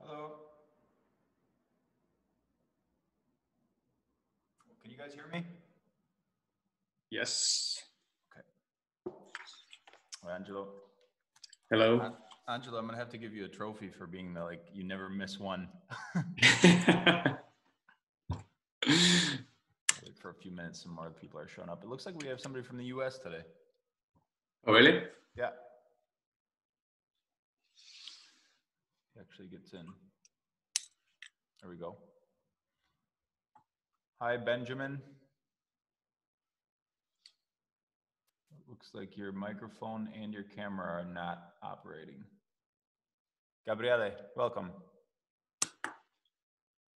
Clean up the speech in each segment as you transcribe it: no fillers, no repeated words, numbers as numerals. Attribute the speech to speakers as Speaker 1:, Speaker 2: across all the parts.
Speaker 1: Hello. Can you guys hear me?
Speaker 2: Yes.
Speaker 1: Okay. Well, Angelo.
Speaker 2: Hello.
Speaker 1: Angelo, I'm gonna have to give you a trophy for being the you never miss one. Wait for a few minutes, some more people are showing up. It looks like we have somebody from the US today.
Speaker 2: Oh, really?
Speaker 1: Yeah. He actually gets in. There we go. Hi, Benjamin. Looks like your microphone and your camera are not operating. Gabriele, welcome.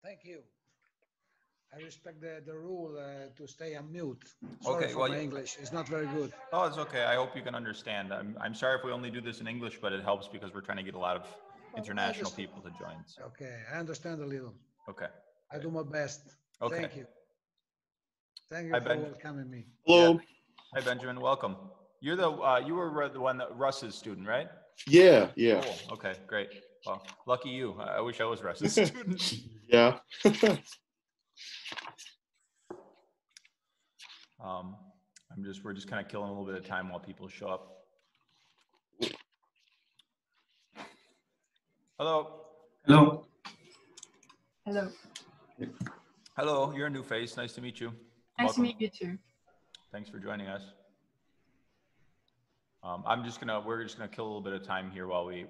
Speaker 3: Thank you. I respect the rule to stay on mute. Sorry
Speaker 1: Okay,
Speaker 3: for
Speaker 1: well,
Speaker 3: my English. It's not very good.
Speaker 1: Oh, it's okay. I hope you can understand. I'm sorry if we only do this in English, but it helps because we're trying to get a lot of international people to join. So.
Speaker 3: Okay, I understand a little.
Speaker 1: Okay.
Speaker 3: I do my best.
Speaker 1: Okay.
Speaker 3: Thank you. Thank you
Speaker 1: Hi,
Speaker 3: for welcoming me.
Speaker 2: Hello.
Speaker 1: Yeah. Hi, Benjamin. Welcome. You're you were the one that Russ's student, right?
Speaker 2: Yeah. Yeah.
Speaker 1: Cool. Okay. Great. Well, lucky you. I wish I was Russ's student.
Speaker 2: Yeah.
Speaker 1: We're just kind of killing a little bit of time while people show up. Hello.
Speaker 4: Hello.
Speaker 5: Hello.
Speaker 1: Hello. You're a new face. Nice to meet you.
Speaker 5: Nice to meet you too.
Speaker 1: Thanks for joining us. We're just gonna kill a little bit of time here while we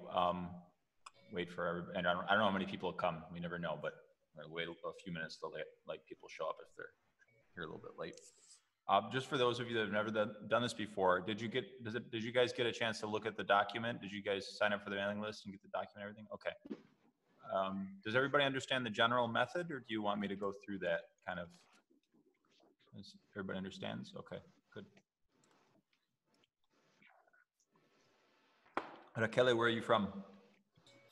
Speaker 1: wait for everybody. And I don't know how many people will come. We never know, but we'll wait a few minutes to let people show up if they're here a little bit late. Just for those of you that have never done this before, did you guys get a chance to look at the document? Did you guys sign up for the mailing list and get the document and everything? Okay. Does everybody understand the general method, or do you want me to go through that kind of? Everybody understands? Okay, good. Raquel, where are you from?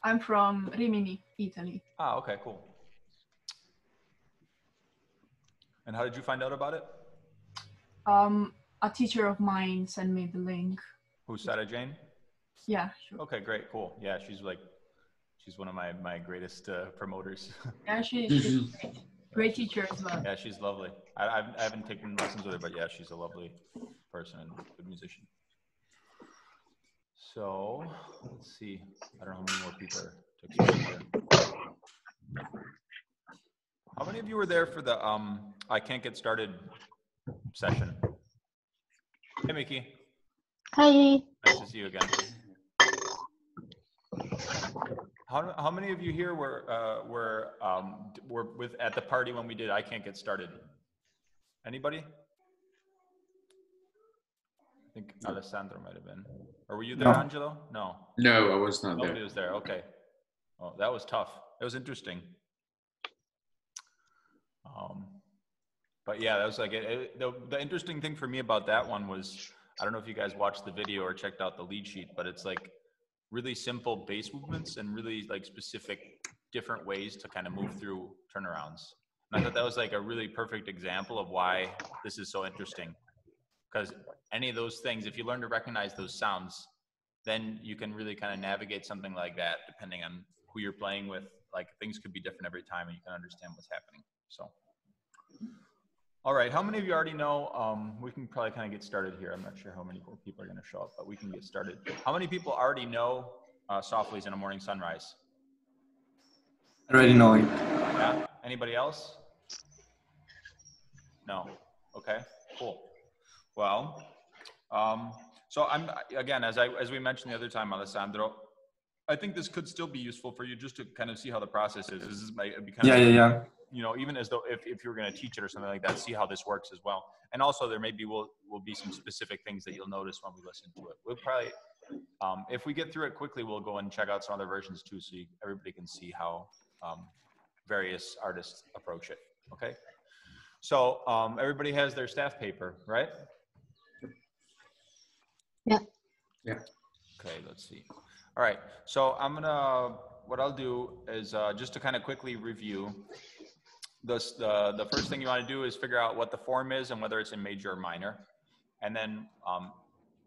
Speaker 5: I'm from Rimini, Italy.
Speaker 1: Ah, okay, cool. And how did you find out about it?
Speaker 5: A teacher of mine sent me the link.
Speaker 1: Who's Sarah Jane?
Speaker 5: Yeah, sure.
Speaker 1: Okay, great, cool. Yeah, she's one of my greatest promoters.
Speaker 5: Yeah, she's great teacher as well.
Speaker 1: Yeah, she's lovely. I haven't taken lessons with her, but yeah, she's a lovely person and good musician. So let's see. I don't know how many more people are taking here. How many of you were there for the I Can't Get Started session? Hey, Mickey.
Speaker 6: Hi.
Speaker 1: Nice to see you again. How many of you here were at the party when we did I Can't Get Started? Anybody? I think Alessandro might have been. Or were you there, Angelo? No.
Speaker 2: No, I was not there.
Speaker 1: Nobody was there. Okay. Oh, that was tough. It was interesting. But yeah, that was like the interesting thing for me about that one was, I don't know if you guys watched the video or checked out the lead sheet, but it's like really simple bass movements and really like specific different ways to kind of move through turnarounds. And I thought that was like a really perfect example of why this is so interesting. Because any of those things, if you learn to recognize those sounds, then you can really kind of navigate something like that depending on who you're playing with. Like things could be different every time and you can understand what's happening. So, all right, how many of you already know, we can probably kind of get started here. I'm not sure how many more people are going to show up, but we can get started. How many people already know Softly's in a Morning Sunrise?
Speaker 4: I already know it.
Speaker 1: Yeah, anybody else? No, okay, cool. Well, so I'm, again, as we mentioned the other time, Alessandro, I think this could still be useful for you just to kind of see how the process is. This might be kind of,
Speaker 4: yeah.
Speaker 1: You know, even as though if you were going to teach it or something like that, see how this works as well. And also there maybe will be some specific things that you'll notice when we listen to it. We'll probably, if we get through it quickly, we'll go and check out some other versions too, so everybody can see how various artists approach it. Okay. So everybody has their staff paper, right?
Speaker 6: Yeah.
Speaker 2: Yeah.
Speaker 1: Okay, let's see. All right, so what I'll do is just to kind of quickly review this, the first thing you want to do is figure out what the form is and whether it's in major or minor. And then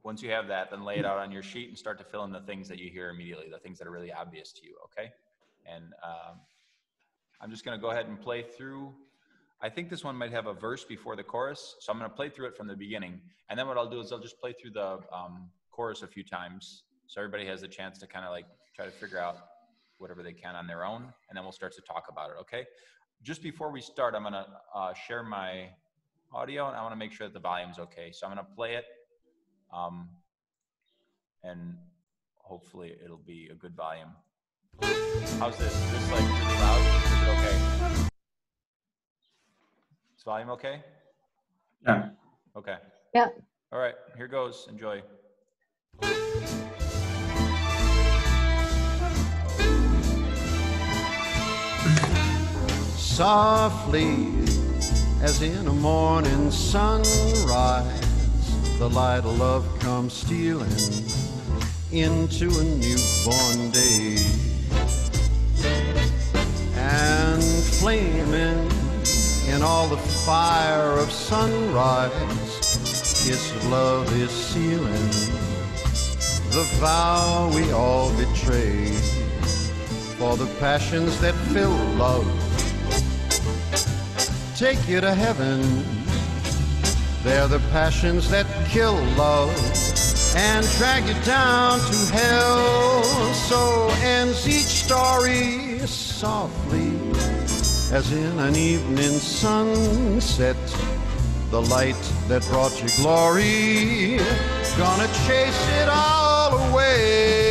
Speaker 1: once you have that, then lay it out on your sheet and start to fill in the things that you hear immediately, the things that are really obvious to you, okay? And I'm just going to go ahead and play through. I think this one might have a verse before the chorus, so I'm going to play through it from the beginning. And then what I'll do is I'll just play through the chorus a few times, so everybody has a chance to kind of like try to figure out whatever they can on their own, and then we'll start to talk about it, okay? Just before we start, I'm going to share my audio, and I want to make sure that the volume's okay. So I'm going to play it, and hopefully it'll be a good volume. How's this? Is this like really loud? Is it okay? Is volume okay?
Speaker 4: Yeah.
Speaker 1: Okay.
Speaker 6: Yeah.
Speaker 1: All right, here goes. Enjoy.
Speaker 7: Softly, as in a morning sunrise, the light of love comes stealing into a newborn day. And flaming in all the fire of sunrise, kiss of love is sealing the vow we all betray. For the passions that fill love take you to heaven. They're the passions that kill love and drag you down to hell. So ends each story softly, as in an evening sunset. The light that brought you glory, gonna chase it all away.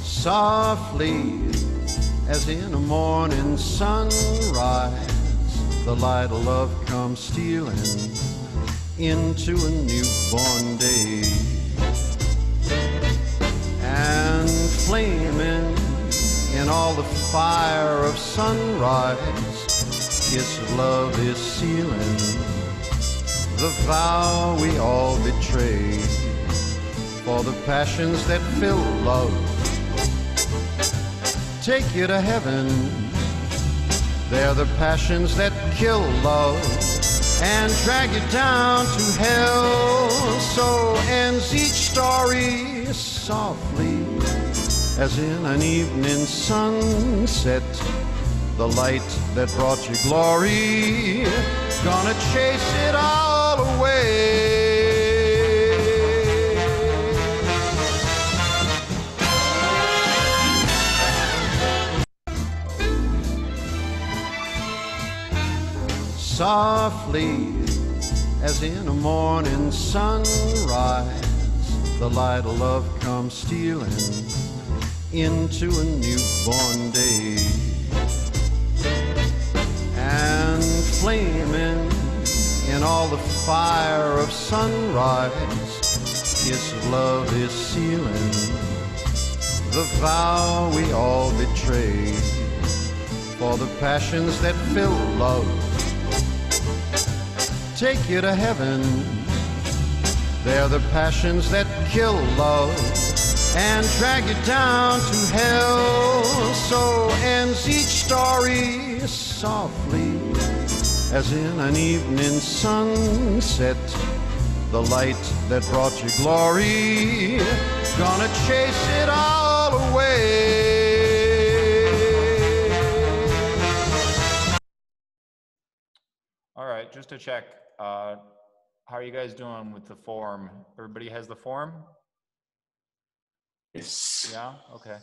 Speaker 7: Softly, as in a morning sunrise, the light of love comes stealing into a newborn day. And flaming in all the fire of sunrise, kiss of love is sealing the vow we all betray. For the passions that fill love take you to heaven. They're the passions that kill love and drag you down to hell. So ends each story softly, as in an evening sunset. The light that brought you glory, gonna chase it all away. Softly, as in a morning sunrise, the light of love comes stealing into a newborn day. And flaming in all the fire of sunrise, kiss of love is sealing the vow we all betray. For the passions that fill love take you to heaven. They're the passions that kill love and drag you down to hell. So ends each story softly, as in an evening sunset. The light that brought you glory, gonna chase it all away.
Speaker 1: All right, just to check, how are you guys doing with the form? Everybody has the form?
Speaker 2: Yes.
Speaker 1: Yeah, okay.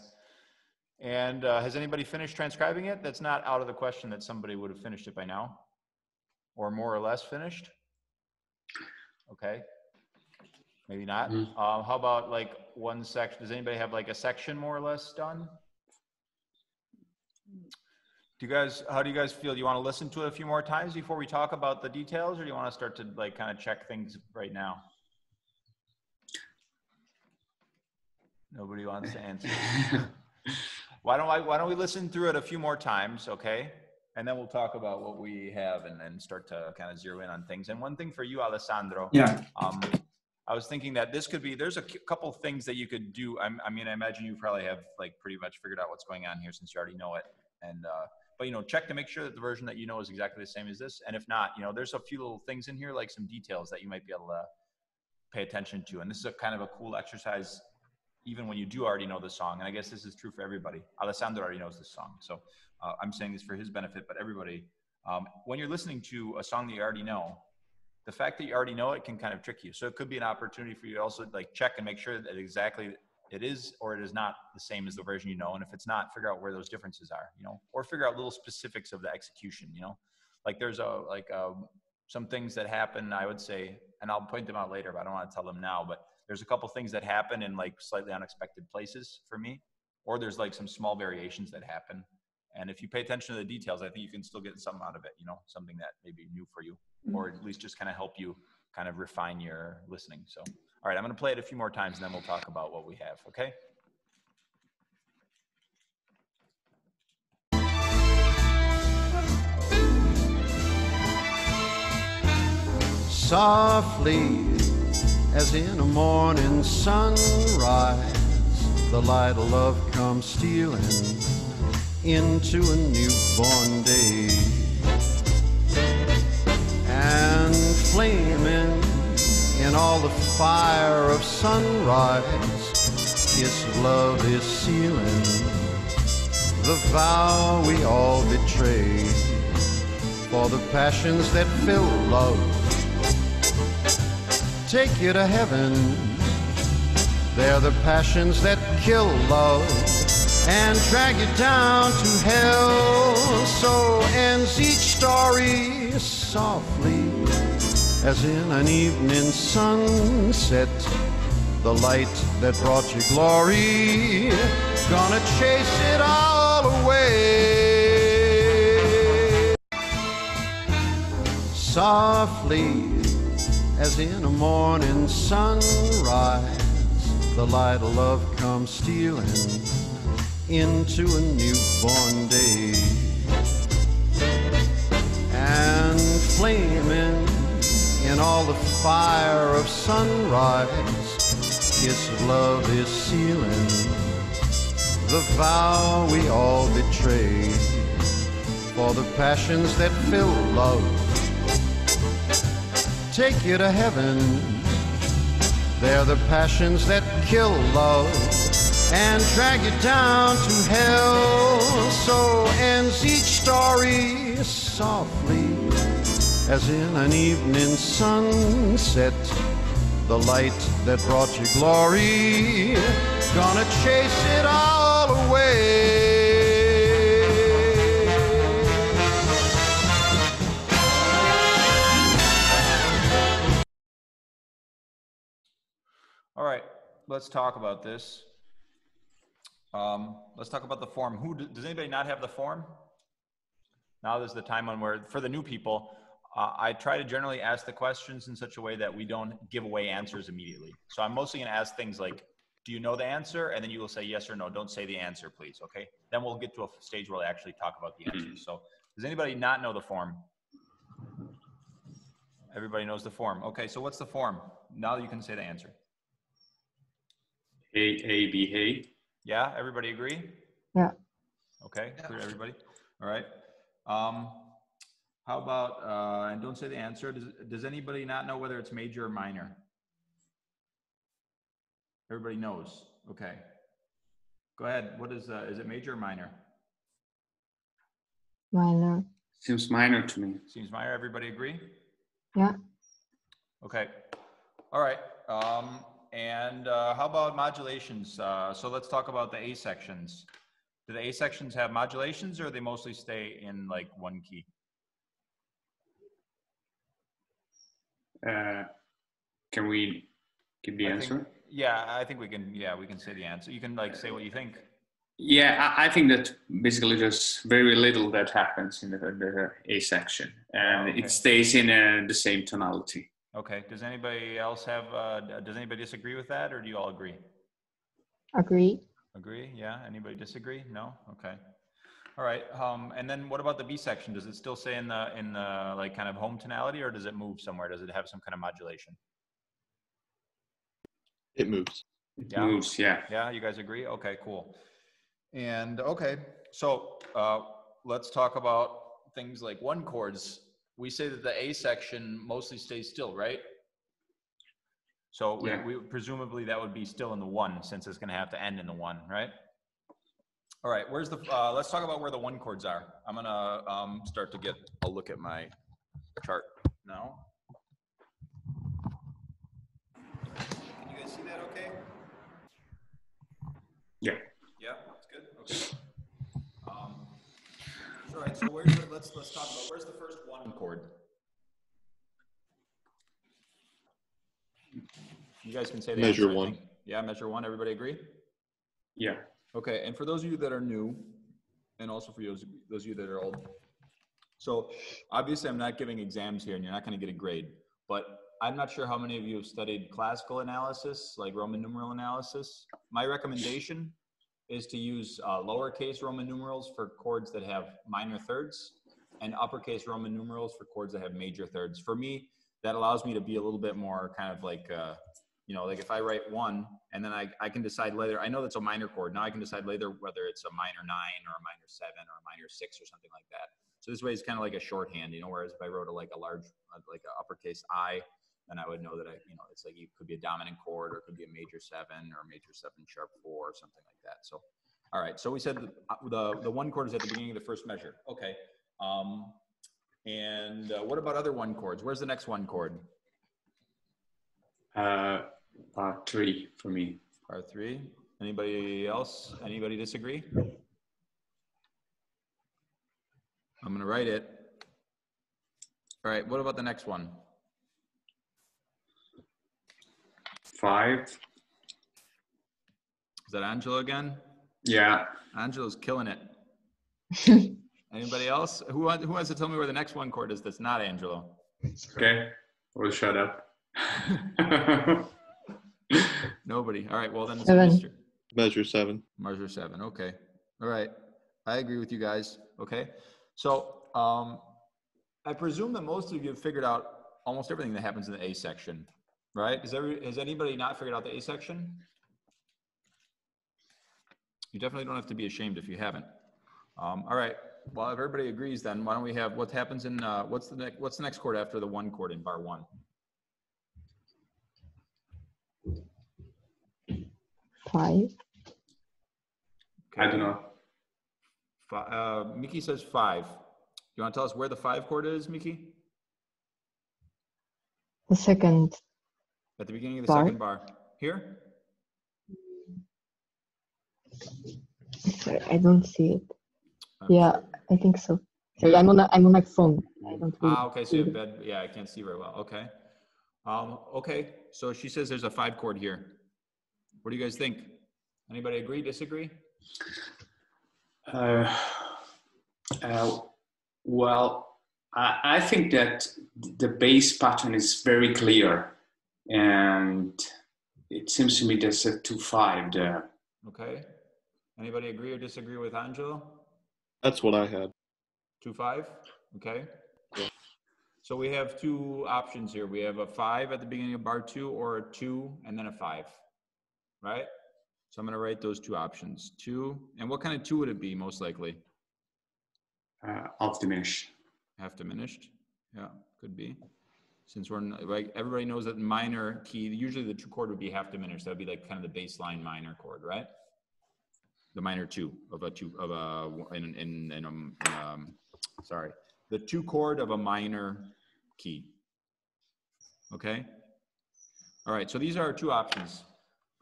Speaker 1: And has anybody finished transcribing it? That's not out of the question that somebody would have finished it by now, or more or less finished. Okay, maybe not. How about like one section? Does anybody have like a section more or less done? How do you guys feel? Do you want to listen to it a few more times before we talk about the details, or do you want to start to like kind of check things right now? Nobody wants to answer. Why don't we listen through it a few more times, okay? And then we'll talk about what we have and start to kind of zero in on things. And one thing for you, Alessandro.
Speaker 4: Yeah.
Speaker 1: I was thinking that this could be, there's a couple things that you could do. I mean, I imagine you probably have like pretty much figured out what's going on here since you already know it. but you know, check to make sure that the version that you know is exactly the same as this. And if not, you know, there's a few little things in here, like some details that you might be able to pay attention to. And this is a kind of a cool exercise, even when you do already know the song. And I guess this is true for everybody. Alessandro already knows this song, so I'm saying this for his benefit, but everybody, when you're listening to a song that you already know, the fact that you already know it can kind of trick you. So it could be an opportunity for you to also like check and make sure that exactly it is or it is not the same as the version you know. And if it's not, figure out where those differences are, you know, or figure out little specifics of the execution, you know, like there's some things that happen, I would say, and I'll point them out later, but I don't want to tell them now, but there's a couple things that happen in like slightly unexpected places for me, or there's like some small variations that happen. And if you pay attention to the details, I think you can still get something out of it, you know, something that may be new for you, or at least just kind of help you kind of refine your listening. So, all right, I'm going to play it a few more times and then we'll talk about what we have. Okay.
Speaker 7: Softly, as in a morning sunrise, the light of love comes stealing into a newborn day, and flaming in all the fire of sunrise, kiss of love is sealing the vow we all betray, for the passions that fill love take you to heaven. They're the passions that kill love and drag you down to hell. So ends each story softly, as in an evening sunset. The light that brought you glory, gonna chase it all away. Softly, as in a morning sunrise, the light of love comes stealing into a newborn day, and flaming in all the fire of sunrise, kiss of love is sealing the vow we all betray, for the passions that fill love take you to heaven. They're the passions that kill love and drag you down to hell. So ends each story softly, as in an evening sunset. The light that brought you glory, gonna chase it all away.
Speaker 1: All right, let's talk about this. Let's talk about the form. Does anybody not have the form? Now is the time when for the new people, I try to generally ask the questions in such a way that we don't give away answers immediately. So I'm mostly gonna ask things like, do you know the answer? And then you will say yes or no. Don't say the answer, please, okay? Then we'll get to a stage where I actually talk about the answers. So does anybody not know the form? Everybody knows the form. Okay, so what's the form? Now you can say the answer.
Speaker 2: A, B, hey.
Speaker 1: Yeah, everybody agree?
Speaker 6: Yeah.
Speaker 1: Okay, clear everybody. All right. How about, and don't say the answer, does anybody not know whether it's major or minor? Everybody knows. Okay. Go ahead. What is it major or minor?
Speaker 6: Minor.
Speaker 2: Seems minor to me.
Speaker 1: Seems minor. Everybody agree?
Speaker 6: Yeah.
Speaker 1: Okay. All right. And how about modulations? So let's talk about the A sections. Do the A sections have modulations, or they mostly stay in like one key?
Speaker 2: Can we give the answer?
Speaker 1: Yeah, I think we can. Yeah, we can say the answer. You can like say what you think.
Speaker 2: Yeah, I think that basically there's very little that happens in the A section, and
Speaker 1: okay.
Speaker 2: It stays in the same tonality.
Speaker 1: Okay. Does anybody else have? Does anybody disagree with that, or do you all agree?
Speaker 6: Agree.
Speaker 1: Agree? Yeah. Anybody disagree? No. Okay. All right. And then what about the B section? Does it still stay in the like kind of home tonality, or does it move somewhere? Does it have some kind of modulation?
Speaker 8: It moves.
Speaker 2: It moves, yeah.
Speaker 1: Yeah, you guys agree? Okay, cool. And okay, so let's talk about things like one chords. We say that the A section mostly stays still, right? So
Speaker 2: Yeah.
Speaker 1: we presumably that would be still in the one, since it's going to have to end in the one, right? All right, where's the, let's talk about where the one chords are. I'm going to start to get a look at my chart now. Can you guys see that okay?
Speaker 2: Yeah.
Speaker 1: Yeah, that's good. Okay. All right, so where's the, let's talk about, where's the first one chord? You guys can say the
Speaker 8: Measure
Speaker 1: answer, I
Speaker 8: one.
Speaker 1: think. Yeah, measure one. Everybody agree?
Speaker 2: Yeah.
Speaker 1: Okay, and for those of you that are new, and also for those of you that are old, so obviously I'm not giving exams here and you're not going to get a grade, but I'm not sure how many of you have studied classical analysis, like Roman numeral analysis. My recommendation is to use lowercase Roman numerals for chords that have minor thirds and uppercase Roman numerals for chords that have major thirds. For me, that allows me to be a little bit more kind of like, you know, like if I write one and then I can decide later, I know that's a minor chord. Now I can decide later whether it's a minor 9 or a minor 7 or a minor 6 or something like that. So this way it's kind of like a shorthand, you know, whereas if I wrote like a large, like an uppercase I, then I would know that you know, it's like it could be a dominant chord or it could be a major 7 or a major 7 sharp 4 or something like that. So, all right. So we said the one chord is at the beginning of the first measure. Okay. And what about other one chords? Where's the next one chord?
Speaker 2: Part 3 for me.
Speaker 1: Part 3. Anybody else? Anybody disagree? I'm going to write it. All right. What about the next one?
Speaker 2: 5.
Speaker 1: Is that Angelo again?
Speaker 2: Yeah.
Speaker 1: Angelo's killing it. Anybody else? Who wants to tell me where the next one chord is that's not Angelo?
Speaker 2: Okay. We'll shut up.
Speaker 1: Nobody. All right. Well, then it's
Speaker 6: 7.
Speaker 1: Mr.
Speaker 8: Measure 7.
Speaker 1: Measure 7. Okay. All right. I agree with you guys. Okay. So I presume that most of you have figured out almost everything that happens in the A section, right? Has anybody not figured out the A section? You definitely don't have to be ashamed if you haven't. All right. Well, if everybody agrees, then why don't we have what happens in what's the next chord after the one chord in bar 1?
Speaker 6: 5.
Speaker 1: Okay.
Speaker 2: I don't know.
Speaker 1: Mickey says 5. You want to tell us where the 5 chord is, Mickey?
Speaker 6: The second.
Speaker 1: At the beginning of the
Speaker 6: bar.
Speaker 1: second bar. Here?
Speaker 6: Sorry, I don't see it.
Speaker 1: I'm
Speaker 6: Yeah,
Speaker 1: sorry.
Speaker 6: I think so. Sorry, I'm on my phone. I don't really
Speaker 1: Okay, so you have bed. Yeah, I can't see very well. Okay. Okay, so she says there's a 5 chord here. What do you guys think? Anybody agree, disagree?
Speaker 2: Well, I think that the bass pattern is very clear, and it seems to me there's a 2-5 there.
Speaker 1: Okay. Anybody agree or disagree with Angelo?
Speaker 8: That's what I had.
Speaker 1: 2-5. Okay.
Speaker 8: Yeah.
Speaker 1: So we have 2 options here. We have a 5 at the beginning of bar 2 or a 2 and then a 5, right? So I'm going to write those 2 options. 2. And what kind of 2 would it be most likely?
Speaker 2: Half diminished.
Speaker 1: Half diminished. Yeah, could be. Since we're like, everybody knows that minor key, usually the 2 chord would be half diminished. That would be like kind of the baseline minor chord, right? The minor 2 of a 2 of a sorry, the 2 chord of a minor key. Okay. All right. So these are our 2 options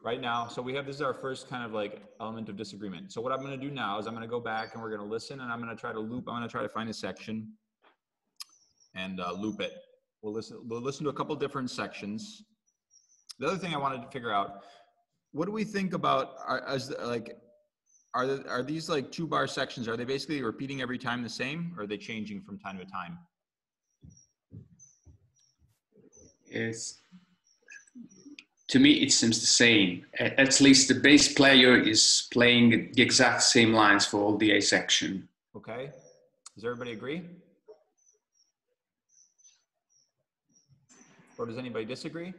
Speaker 1: right now. So we have, this is our first kind of like element of disagreement. So what I'm going to do now is I'm going to go back and we're going to listen, and I'm going to try to loop. I'm going to try to find a section and loop it. We'll listen to a couple different sections. The other thing I wanted to figure out, what do we think about are these like 2-bar sections? Are they basically repeating every time the same, or are they changing from time to time?
Speaker 2: To me, it seems the same. At least the bass player is playing the exact same lines for all the A section.
Speaker 1: Okay. Does everybody agree? Or does anybody disagree?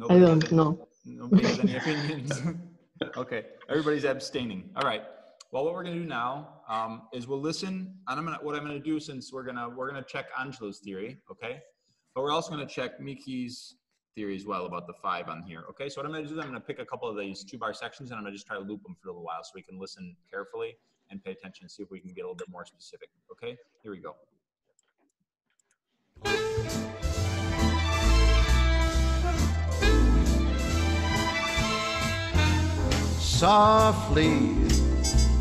Speaker 6: I don't know.
Speaker 1: Nobody has any opinions? Okay, everybody's abstaining. All right. Well, what we're gonna do now is we'll listen, and what I'm gonna do, since we're gonna check Angelo's theory, okay? But we're also gonna check Miki's theory as well about the 5 on here, okay? So what I'm gonna do is I'm gonna pick a couple of these 2-bar sections and I'm gonna just try to loop them for a little while so we can listen carefully and pay attention and see if we can get a little bit more specific, okay? Here we go.
Speaker 7: Softly,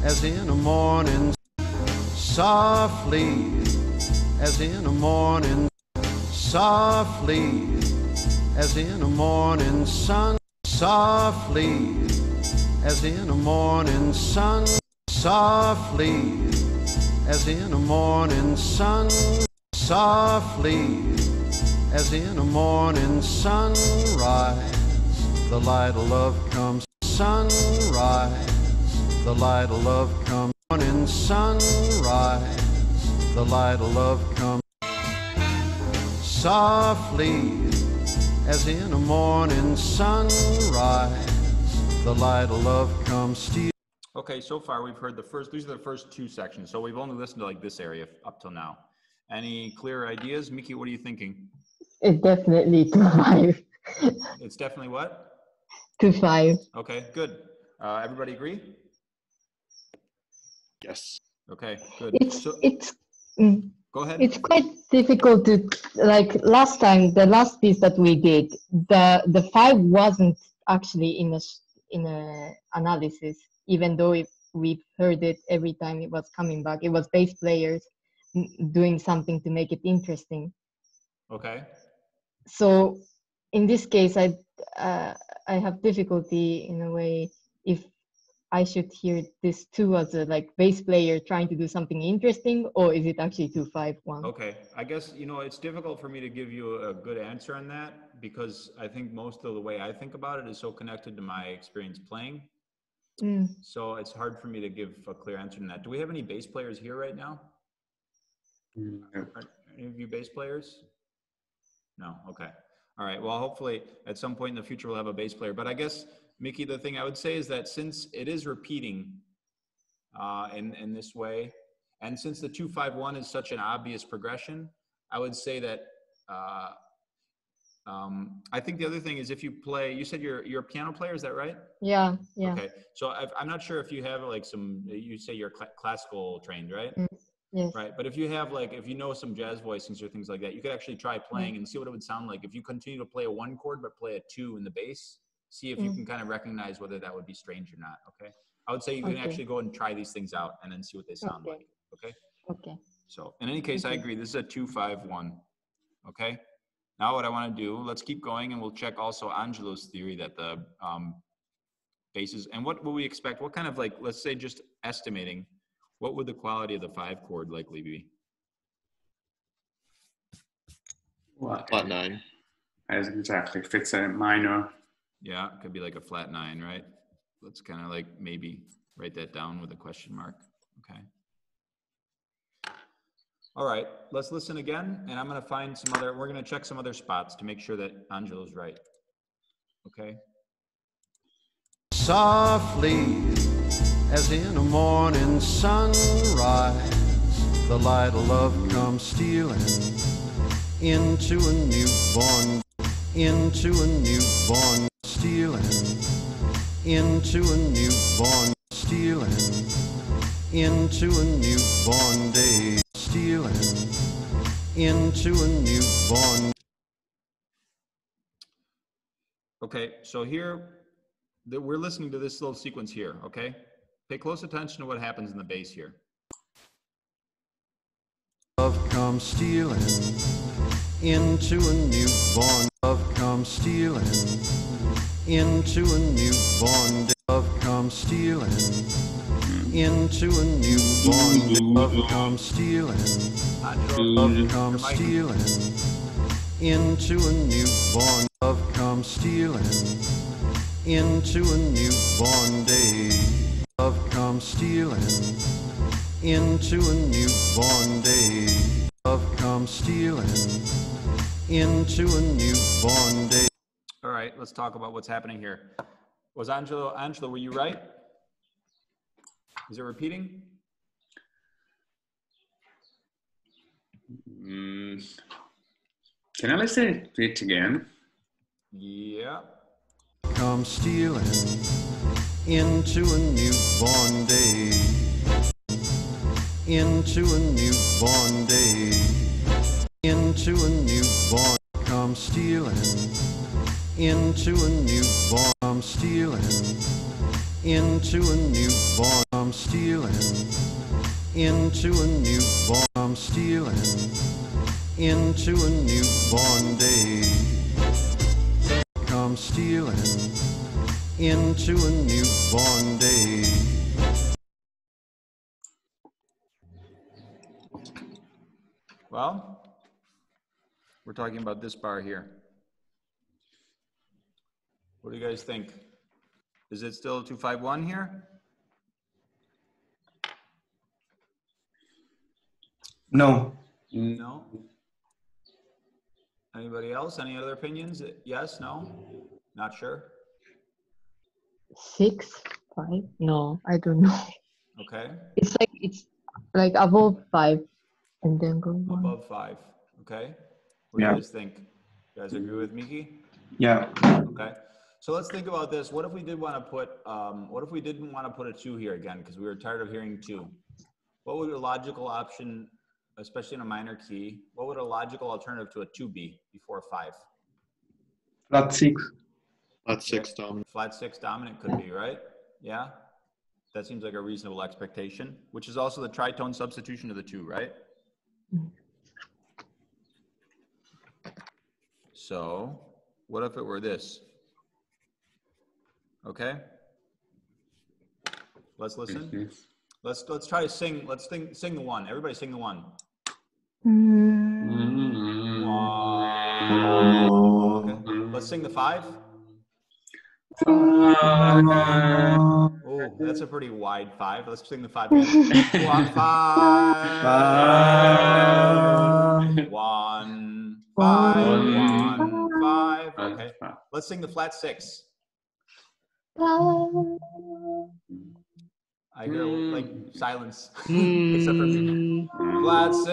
Speaker 7: as in a morning, softly, as in a morning, softly, as in a morning sun, softly, as in a morning sun, softly, as in a morning sun, softly, as in a morning sunrise, the light of love comes. Sunrise, the light of love comes. Morning sunrise, the light of love comes. Softly, as in a morning sunrise, the light of love comes. Steal.
Speaker 1: Okay, so far we've heard these are the first 2 sections. So we've only listened to like this area up till now. Any clear ideas? Miki, what are you thinking?
Speaker 6: It's definitely 2-5.
Speaker 1: It's definitely what?
Speaker 6: 2-5.
Speaker 1: Okay, good. Everybody agree?
Speaker 8: Yes.
Speaker 1: Okay, good.
Speaker 6: Go
Speaker 1: ahead.
Speaker 6: It's quite difficult to, like last time, the last piece that we did, the 5 wasn't actually in a analysis, even though we've heard it every time it was coming back. It was bass players doing something to make it interesting.
Speaker 1: Okay.
Speaker 6: So in this case, I have difficulty in a way if I should hear this 2 as a like bass player trying to do something interesting, or is it actually 2-5-1?
Speaker 1: Okay, I guess, it's difficult for me to give you a good answer on that because I think most of the way I think about it is so connected to my experience playing. So it's hard for me to give a clear answer to that. Do we have any bass players here right now? Are any of you bass players? No, okay. All right, well, hopefully at some point in the future we'll have a bass player. But I guess, Miki, the thing I would say is that since it is repeating in this way, and since the 2-5-1 is such an obvious progression, I would say that I think the other thing is if you play, you said you're a piano player, is that right?
Speaker 6: Yeah.
Speaker 1: Okay, so I'm not sure if you have like you say you're classical trained, right?
Speaker 6: Yes.
Speaker 1: Right, but if you have if you know some jazz voicings or things like that, you could actually try playing and see what it would sound like if you continue to play a 1 chord but play a 2 in the bass. See if you can kind of recognize whether that would be strange or not. Okay, I would say you can actually go and try these things out and then see what they sound like. Okay.
Speaker 6: Okay.
Speaker 1: So in any case, I agree. This is a 2-5-1. Okay. Now what I want to do, let's keep going, and we'll check also Angelo's theory that the basses, and what will we expect? What kind of let's say just estimating. What would the quality of the 5 chord likely be?
Speaker 8: Flat 9.
Speaker 2: Exactly. If it's a minor.
Speaker 1: Yeah, it could be like a flat 9, right? Let's kind of maybe write that down with a question mark. Okay. All right, let's listen again, and I'm going to find we're going to check some other spots to make sure that Angelo's right. Okay.
Speaker 7: Softly, as in a morning sunrise, the light of love comes stealing into a newborn, stealing into a newborn, stealing into a newborn day, stealing into a newborn.
Speaker 1: Okay, so here we're listening to this little sequence here, okay? Pay close attention to what happens in the bass here.
Speaker 7: Love comes stealing into a newborn. Love comes stealing into a newborn. Love comes stealing into a newborn. Love comes stealing. Love comes stealing into a newborn. Love comes stealing into a newborn day. Love comes stealing into a newborn day. Love comes stealing into a newborn day.
Speaker 1: All right, Let's talk about what's happening here. Was Angelo, were you right? Is it repeating?
Speaker 2: Can I listen to it again?
Speaker 1: Yeah.
Speaker 7: Come stealing into a newborn day, into a newborn day, into a newborn. Come stealing into a newborn. Come stealing into a newborn. Come stealing into a newborn. Come stealing into a newborn day. Come stealing into a newborn day.
Speaker 1: Well, we're talking about this bar here. What do you guys think? Is it still 251 here?
Speaker 4: No.
Speaker 1: No. Anybody else? Any other opinions? Yes, no? Not sure?
Speaker 6: 6, 5? No, I don't know.
Speaker 1: Okay.
Speaker 6: It's like above 5 and then go 1.
Speaker 1: Above 5. Okay. What do you guys think? You guys agree with Miki?
Speaker 4: Yeah.
Speaker 1: Okay. So let's think about this. What if we did want to put, what if we didn't want to put a 2 here again because we were tired of hearing 2? What would a logical option, especially in a minor key, what would a logical alternative to a 2 be before 5?
Speaker 4: Flat 6.
Speaker 8: Flat 6 dominant.
Speaker 1: Flat 6 dominant could be, right? Yeah. That seems like a reasonable expectation, which is also the tritone substitution of the 2, right? So what if it were this? Okay. Let's listen. Let's try to sing. Let's sing the 1. Everybody sing the 1. Okay. Let's sing the 5. Oh, that's a pretty wide 5. Let's sing the 5 again. 1, 5. 1, 5. 1, 5. Okay. Let's sing the flat 6. I hear like silence, except for me. Flat 6,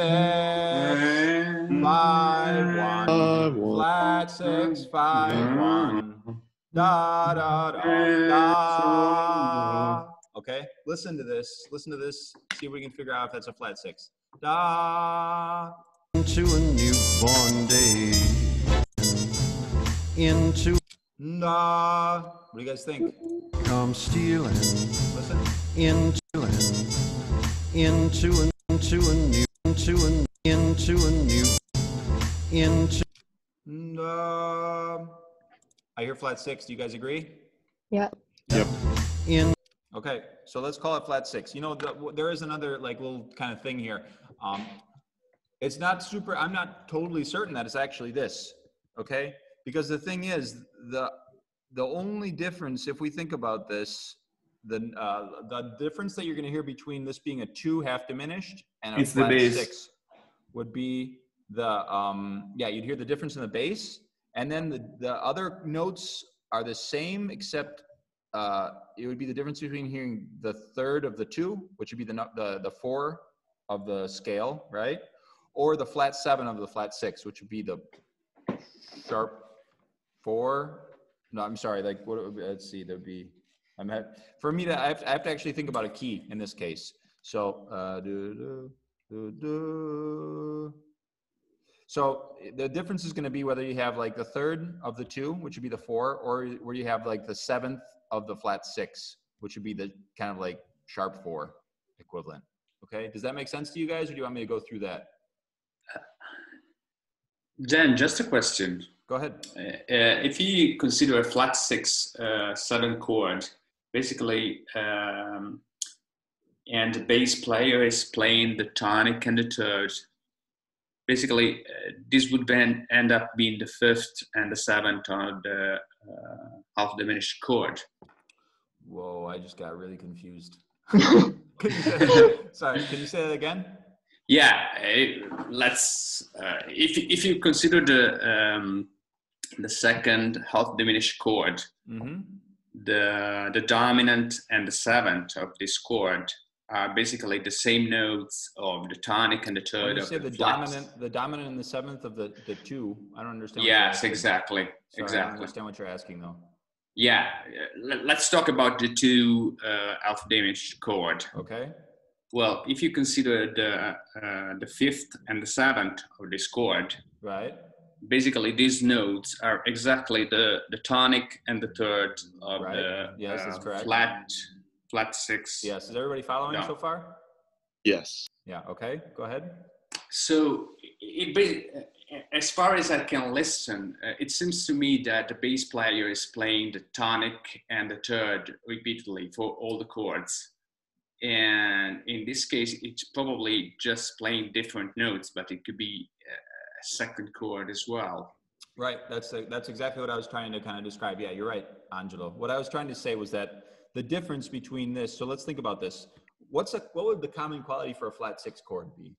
Speaker 1: 5, 1. Flat 6, 5, 1. Da da da da. Okay, listen to this. Listen to this. See if we can figure out if that's a flat 6. Da.
Speaker 7: Into a newborn day. Into.
Speaker 1: Da. What do you guys think?
Speaker 7: Come stealing.
Speaker 1: Listen.
Speaker 7: Into a new.
Speaker 1: I hear flat 6. Do you guys agree?
Speaker 6: Yeah.
Speaker 8: Yep.
Speaker 1: Okay, so let's call it flat 6. You know, there is another like little kind of thing here. It's not super. I'm not totally certain that it's actually this. Okay, because the thing is, the only difference, if we think about this, the difference that you're going to hear between this being a 2 half diminished and a flat 6 would be the you'd hear the difference in the bass, and then the other notes are the same, except it would be the difference between hearing the 3rd of the 2, which would be the 4 of the scale, right, or the flat 7 of the flat 6, which would be the sharp 4. No, I'm sorry. Like what? It would be, let's see. There'd be. For me to. I have to actually think about a key in this case. So. So the difference is going to be whether you have like the 3rd of the 2, which would be the 4, or where you have like the 7th of the flat 6, which would be the kind of like sharp 4 equivalent. Okay. Does that make sense to you guys, or do you want me to go through that?
Speaker 2: Jen, just a question.
Speaker 1: Go ahead.
Speaker 2: If you consider a flat 6 7 chord, basically, and the bass player is playing the tonic and the 3rd, basically, this would then end up being the 5th and the 7th on the half diminished chord.
Speaker 1: Whoa, I just got really confused. Sorry, can you say that again?
Speaker 2: Yeah, let's. If you consider the second half diminished chord,
Speaker 1: Mm-hmm.
Speaker 2: the dominant and the seventh of this chord are basically the same notes of the tonic and the
Speaker 1: When
Speaker 2: third
Speaker 1: you
Speaker 2: of
Speaker 1: say
Speaker 2: the
Speaker 1: the
Speaker 2: flat.
Speaker 1: dominant and the seventh of the two, I don't understand. What you're
Speaker 2: Yes,
Speaker 1: asking.
Speaker 2: exactly.
Speaker 1: Sorry, I don't
Speaker 2: Exactly.
Speaker 1: understand what you're asking though.
Speaker 2: Yeah, let's talk about the two alpha diminished chord.
Speaker 1: Okay.
Speaker 2: Well, if you consider the fifth and the seventh of this chord,
Speaker 1: Right.
Speaker 2: basically these notes are exactly the tonic and the third of
Speaker 1: Right.
Speaker 2: the
Speaker 1: Yes, that's correct.
Speaker 2: flat six.
Speaker 1: Yes. Is everybody following
Speaker 2: No.
Speaker 1: so far?
Speaker 8: Yes.
Speaker 1: Yeah. Okay. Go ahead.
Speaker 2: So, as far as I can listen, it seems to me that the bass player is playing the tonic and the third repeatedly for all the chords. And in this case, it's probably just playing different notes, but it could be a second chord as well.
Speaker 1: Right. That's exactly what I was trying to kind of describe. Yeah, you're right, Angelo. What I was trying to say was that the difference between this. So let's think about this. What would the common quality for a flat six chord be?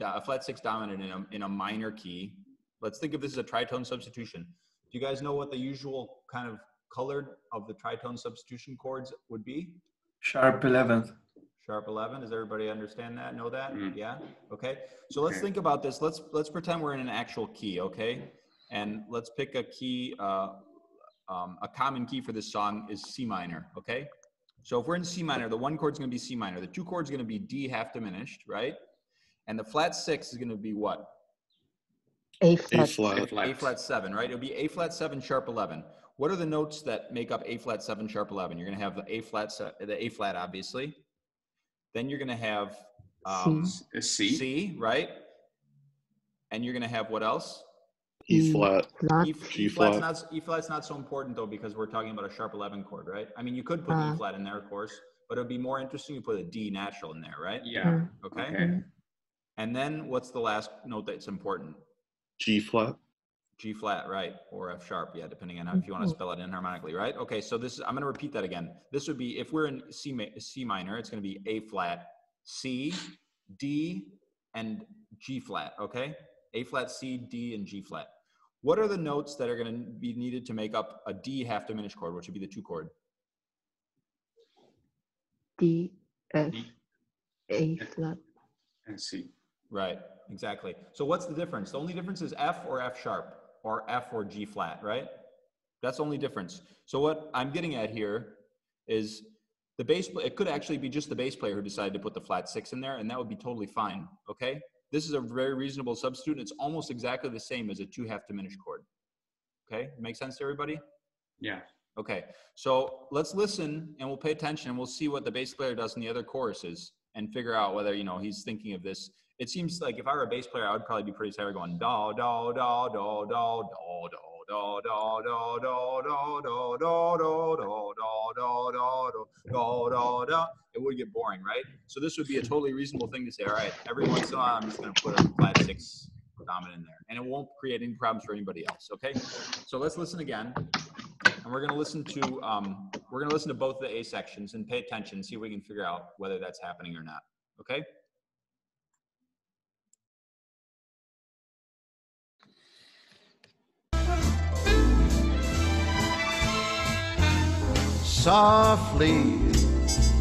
Speaker 1: A flat six dominant in a minor key. Let's think of this as a tritone substitution. Do you guys know what the usual kind of colored of the tritone substitution chords would be?
Speaker 4: Sharp 11th.
Speaker 1: Sharp 11. Does everybody understand that? Know that?
Speaker 2: Mm.
Speaker 1: Yeah. Okay. So let's think about this. Let's pretend we're in an actual key. Okay. And let's pick a key. A common key for this song is C minor. Okay. So if we're in C minor, the one chord is going to be C minor. The two chords are going to be D half diminished, right? And the flat six is going to be what?
Speaker 6: A
Speaker 8: A
Speaker 6: flat.
Speaker 8: flat.
Speaker 1: A flat 7, right? It'll be A flat 7 sharp 11. What are the notes that make up A flat 7 sharp 11? You're going to have the A flat, obviously. Then you're going to have
Speaker 2: A C.
Speaker 1: C, right? And you're going to have what else?
Speaker 8: E flat.
Speaker 1: E flat's not so important though, because we're talking about a sharp 11 chord, right? I mean, you could put E flat in there, of course, but it would be more interesting to put a D natural in there, right?
Speaker 2: Yeah.
Speaker 1: Okay. And then what's the last note that's important?
Speaker 8: G flat.
Speaker 1: G flat, right? Or F sharp, yeah, depending on how, if you want to spell it inharmonically, right? Okay, so this is, I'm going to repeat that again. This would be, if we're in C minor, it's going to be A flat, C, D, and G flat, okay? A flat, C, D, and G flat. What are the notes that are going to be needed to make up a D half diminished chord, which would be the two chord?
Speaker 6: D, F,
Speaker 2: D,
Speaker 6: A flat.
Speaker 2: and C.
Speaker 1: Right, exactly. So what's the difference? The only difference is F or F sharp, or F or G flat, right? That's the only difference. So what I'm getting at here is the bass, it could actually be just the bass player who decided to put the flat six in there, and that would be totally fine, okay? This is a very reasonable substitute, and it's almost exactly the same as a two half diminished chord. Okay, make sense to everybody?
Speaker 2: Yeah.
Speaker 1: Okay, so let's listen and we'll pay attention and we'll see what the bass player does in the other choruses and figure out whether, you know, he's thinking of this. It seems like if I were a bass player, I would probably be pretty tired going da da da da da da da da da da da da da da da da da da. It would get boring, right? So this would be a totally reasonable thing to say. All right, every once in a while, I'm just going to put a flat six dominant in there, and it won't create any problems for anybody else. Okay, so let's listen again, and we're going to listen to both the A sections and pay attention, see if we can figure out whether that's happening or not. Okay.
Speaker 7: Softly,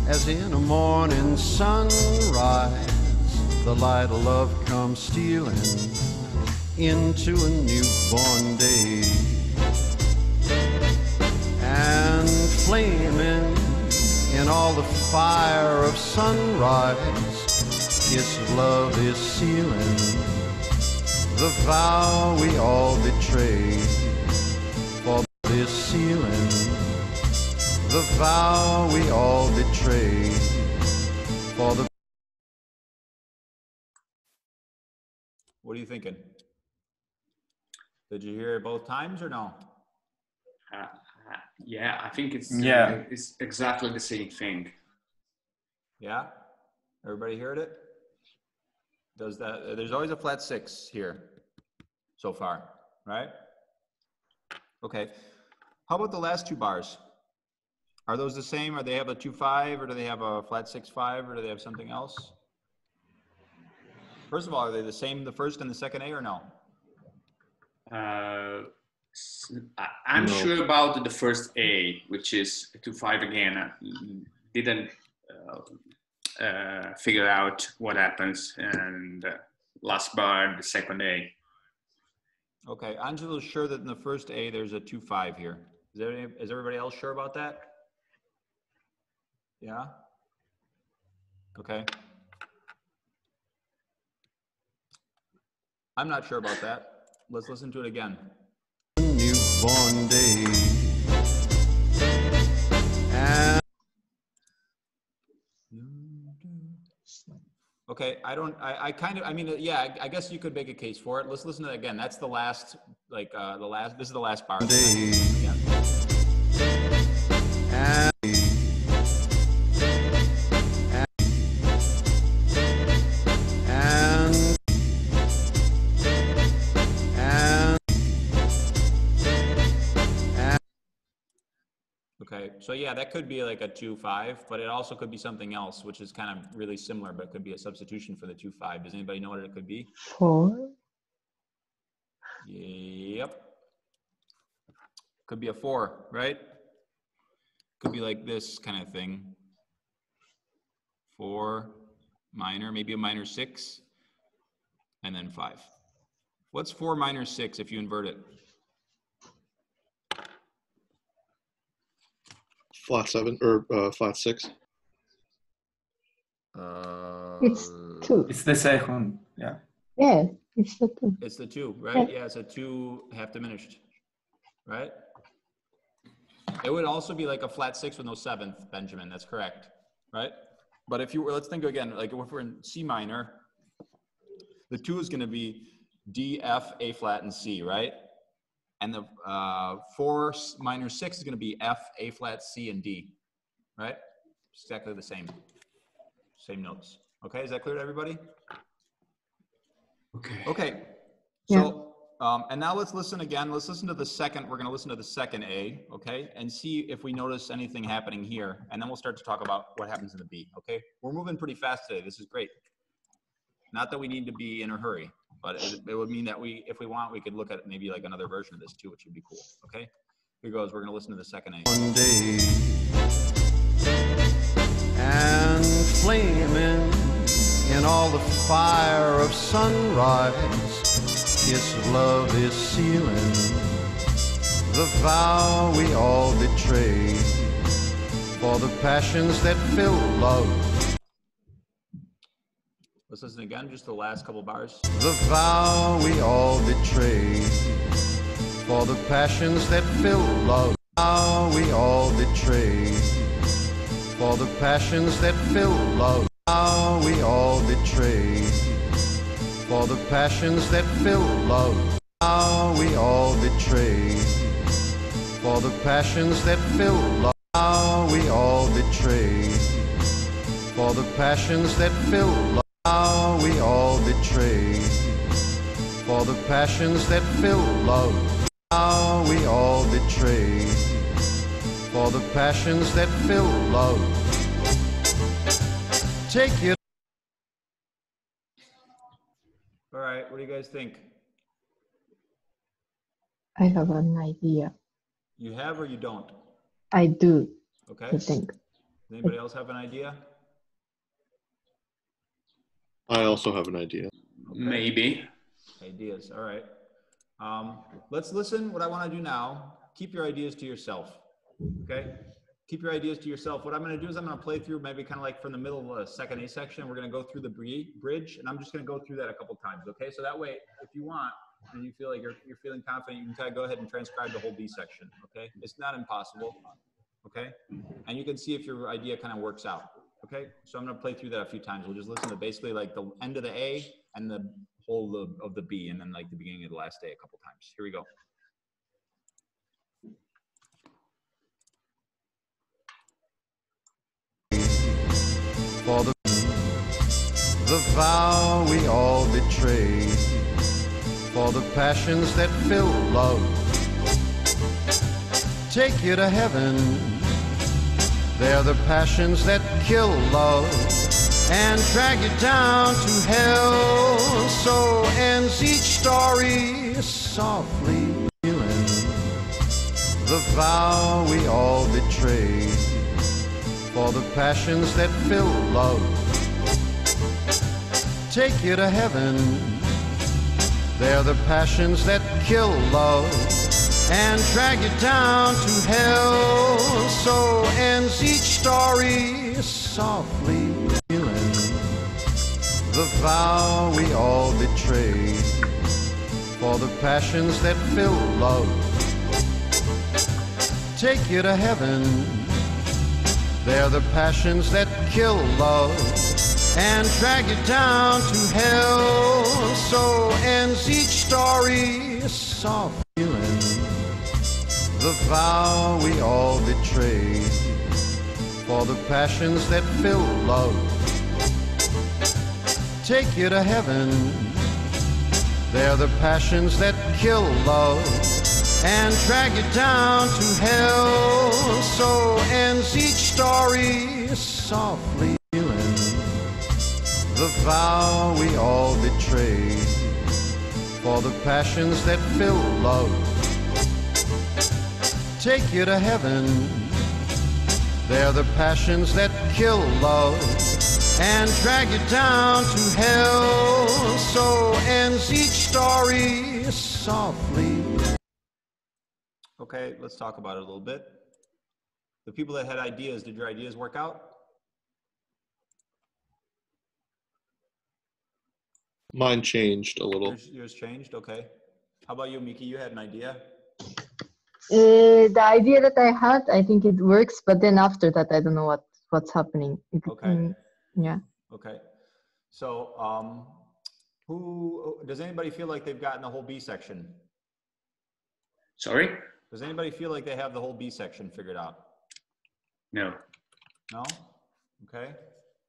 Speaker 7: as in a morning sunrise, the light of love comes stealing into a newborn day, and flaming in all the fire of sunrise, kiss of love is sealing the vow we all betrayed. For this sealing the vow we all betrayed. For the
Speaker 1: What are you thinking? Did you hear it both times or no?
Speaker 2: Yeah, I think it's exactly the same thing.
Speaker 1: Yeah? Everybody heard it? Does that, there's always a flat six here so far, right? Okay. How about the last two bars? Are those the same? Or they have a 2-5, or do they have a flat 6-5, or do they have something else? First of all, are they the same, the first and the second A, or no?
Speaker 2: I'm
Speaker 8: No.
Speaker 2: sure about the first A, which is 2-5 again. I didn't figure out what happens, and last bar, the second A.
Speaker 1: Okay, Angela's sure that in the first A there's a 2-5 here. Is everybody else sure about that? Yeah? Okay. I'm not sure about that. Let's listen to it again.
Speaker 7: Newborn day. And
Speaker 1: Okay, I mean, yeah, I guess you could make a case for it. Let's listen to it again. That's the last, like, this is the last bar.
Speaker 7: day.
Speaker 1: Yeah.
Speaker 7: And
Speaker 1: Okay, so yeah, that could be like a 2-5, but it also could be something else, which is kind of really similar, but it could be a substitution for the 2-5. Does anybody know what it could be?
Speaker 6: 4.
Speaker 1: Yep. Could be a 4, right? Could be like this kind of thing. 4 minor, maybe a minor 6, and then 5. What's 4 minor 6 if you invert it?
Speaker 8: Flat 7 or flat 6.
Speaker 6: It's 2.
Speaker 4: It's the second. Yeah.
Speaker 6: Yeah, it's the 2.
Speaker 1: It's the 2, right? Yeah, it's a 2 half diminished, right? It would also be like a flat 6 with no 7th, Benjamin. That's correct, right? But if you were, let's think again, like if we're in C minor, the 2 is going to be D, F, A flat, and C, right? And the 4 minor 6 is going to be F, A flat, C, and D, right? Exactly the same notes. Okay, is that clear to everybody?
Speaker 2: Okay.
Speaker 1: Okay, so, and now let's listen again. Let's listen to the second, we're going to listen to the second A, okay? And see if we notice anything happening here. And then we'll start to talk about what happens in the B, okay? We're moving pretty fast today. This is great. Not that we need to be in a hurry, but it would mean that if we want, we could look at maybe like another version of this too, which would be cool, okay? Here goes, we're going to listen to the second A.
Speaker 7: one day. And flaming in all the fire of sunrise, his love is sealing the vow we all betray for the passions that fill love.
Speaker 1: Let's listen again, just the last couple bars.
Speaker 7: The vow we all betray for the passions that fill love. Vow we all betray for the passions that fill love. Vow we all betray for the passions that fill love. Vow we all betray for the passions that fill love. Vow we all betray for the passions that fill love. How we all betray for the passions that fill love. How we all betray for the passions that fill love. Take it.
Speaker 1: All right, what do you guys think?
Speaker 6: I have an idea.
Speaker 1: You have or you don't?
Speaker 6: I do,
Speaker 1: Okay.
Speaker 6: I think.
Speaker 1: Does anybody else have an idea?
Speaker 8: I also have an idea.
Speaker 1: Okay.
Speaker 2: Maybe.
Speaker 1: Ideas, all right. Let's listen. What I want to do now, keep your ideas to yourself, okay? Keep your ideas to yourself. What I'm going to do is I'm going to play through maybe kind of like from the middle of the second A section. We're going to go through the bridge, and I'm just going to go through that a couple times, okay? So that way, if you want, and you feel like you're feeling confident, you can kind of go ahead and transcribe the whole B section, okay? It's not impossible, okay? And you can see if your idea kind of works out. Okay, so I'm going to play through that a few times. We'll just listen to basically like the end of the A and the whole of the B, and then like the beginning of the last A a couple times. Here we go.
Speaker 7: For the vow we all betray for the passions that fill love. Take you to heaven. They're the passions that kill love and drag you down to hell. So ends each story softly healing the vow we all betrayed, for the passions that fill love, take you to heaven. They're the passions that kill love and drag you down to hell. So ends each story, softly feeling the vow we all betrayed, for the passions that fill love, take you to heaven. They're the passions that kill love and drag you down to hell. So ends each story, soft feeling the vow we all betrayed, for the passions that fill love, take you to heaven. They're the passions that kill love and drag you down to hell. So ends each story, softly feeling the vow we all betrayed, for the passions that fill love, take you to heaven. They're the passions that kill love and drag you down to hell. So ends each story, softly.
Speaker 1: Okay, let's talk about it a little bit. The people that had ideas, did your ideas work out?
Speaker 8: Mine changed a little.
Speaker 1: Yours changed, okay. How about you, Miki? You had an idea?
Speaker 6: The idea that I had, I think it works, but then after that, I don't know what's happening.
Speaker 1: Okay.
Speaker 6: Yeah.
Speaker 1: Okay. So, who does anybody feel like they've gotten the whole B section?
Speaker 2: Sorry?
Speaker 1: Does anybody feel like they have the whole B section figured out?
Speaker 2: No.
Speaker 1: No? Okay.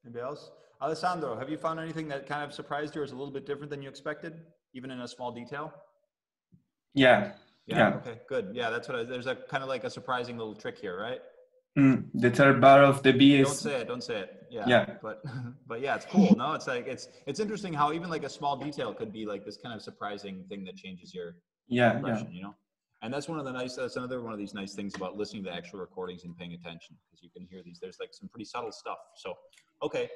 Speaker 1: Anybody else? Alessandro, have you found anything that kind of surprised you or is a little bit different than you expected, even in a small detail?
Speaker 4: Yeah. Yeah.
Speaker 1: Okay, good. Yeah, that's what there's a kind of like a surprising little trick here, right?
Speaker 4: The third bar of the B is.
Speaker 1: Don't say it. Yeah.
Speaker 4: Yeah.
Speaker 1: But yeah, it's cool. No, it's like, it's interesting how even like a small detail could be like this kind of surprising thing that changes your impression, you know? And that's that's another one of these nice things about listening to actual recordings and paying attention, because you can hear these, there's like some pretty subtle stuff. So, okay.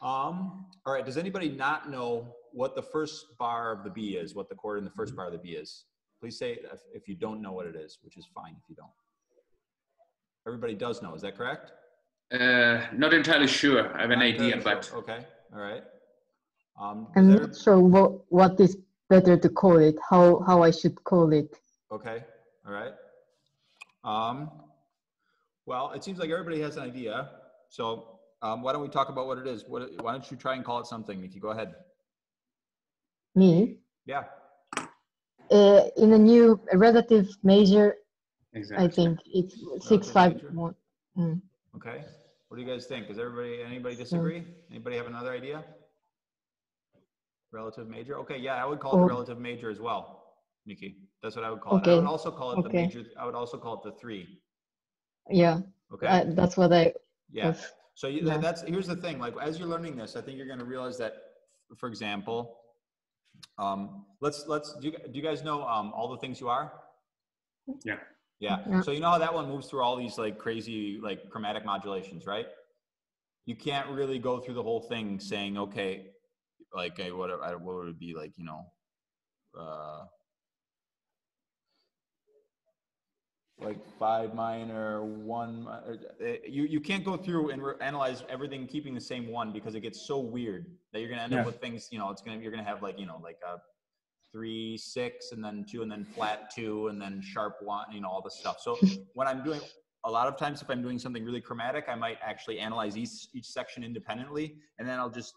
Speaker 1: All right. Does anybody not know what the first bar of the B is, what the chord in the first bar of the B is? Please say if you don't know what it is, which is fine if you don't. Everybody does know. Is that correct?
Speaker 2: Not entirely sure. I have an idea, but
Speaker 1: okay. All right.
Speaker 6: I'm not sure what is better to call it. How I should call it.
Speaker 1: Okay. All right. Well, it seems like everybody has an idea. So why don't we talk about what it is? Why don't you try and call it something? If you go ahead.
Speaker 6: Me?
Speaker 1: Yeah.
Speaker 6: In a new relative major,
Speaker 2: exactly.
Speaker 6: I think it's 6-5-1.
Speaker 1: Okay. What do you guys think? Does anybody disagree? Anybody have another idea? Relative major? Okay, yeah, I would call it the relative major as well, Miki. That's what I would call it. I would also call it the major. I would also call it the 3.
Speaker 6: Yeah. Okay. That's what I.
Speaker 1: Yeah. So here's the thing. Like as you're learning this, I think you're going to realize that, for example, do you guys know all the things you are?
Speaker 2: Yeah.
Speaker 1: Yeah. So you know how that one moves through all these like crazy like chromatic modulations, right? You can't really go through the whole thing saying, okay, like what would it be like, you know, like 5 minor, 1. You can't go through and analyze everything keeping the same one, because it gets so weird that you're gonna end up with things. You know, you're gonna have like, you know, like a 3, 6, and then 2, and then flat 2, and then sharp 1. You know, all this stuff. So when I'm doing, a lot of times if I'm doing something really chromatic, I might actually analyze each section independently, and then I'll just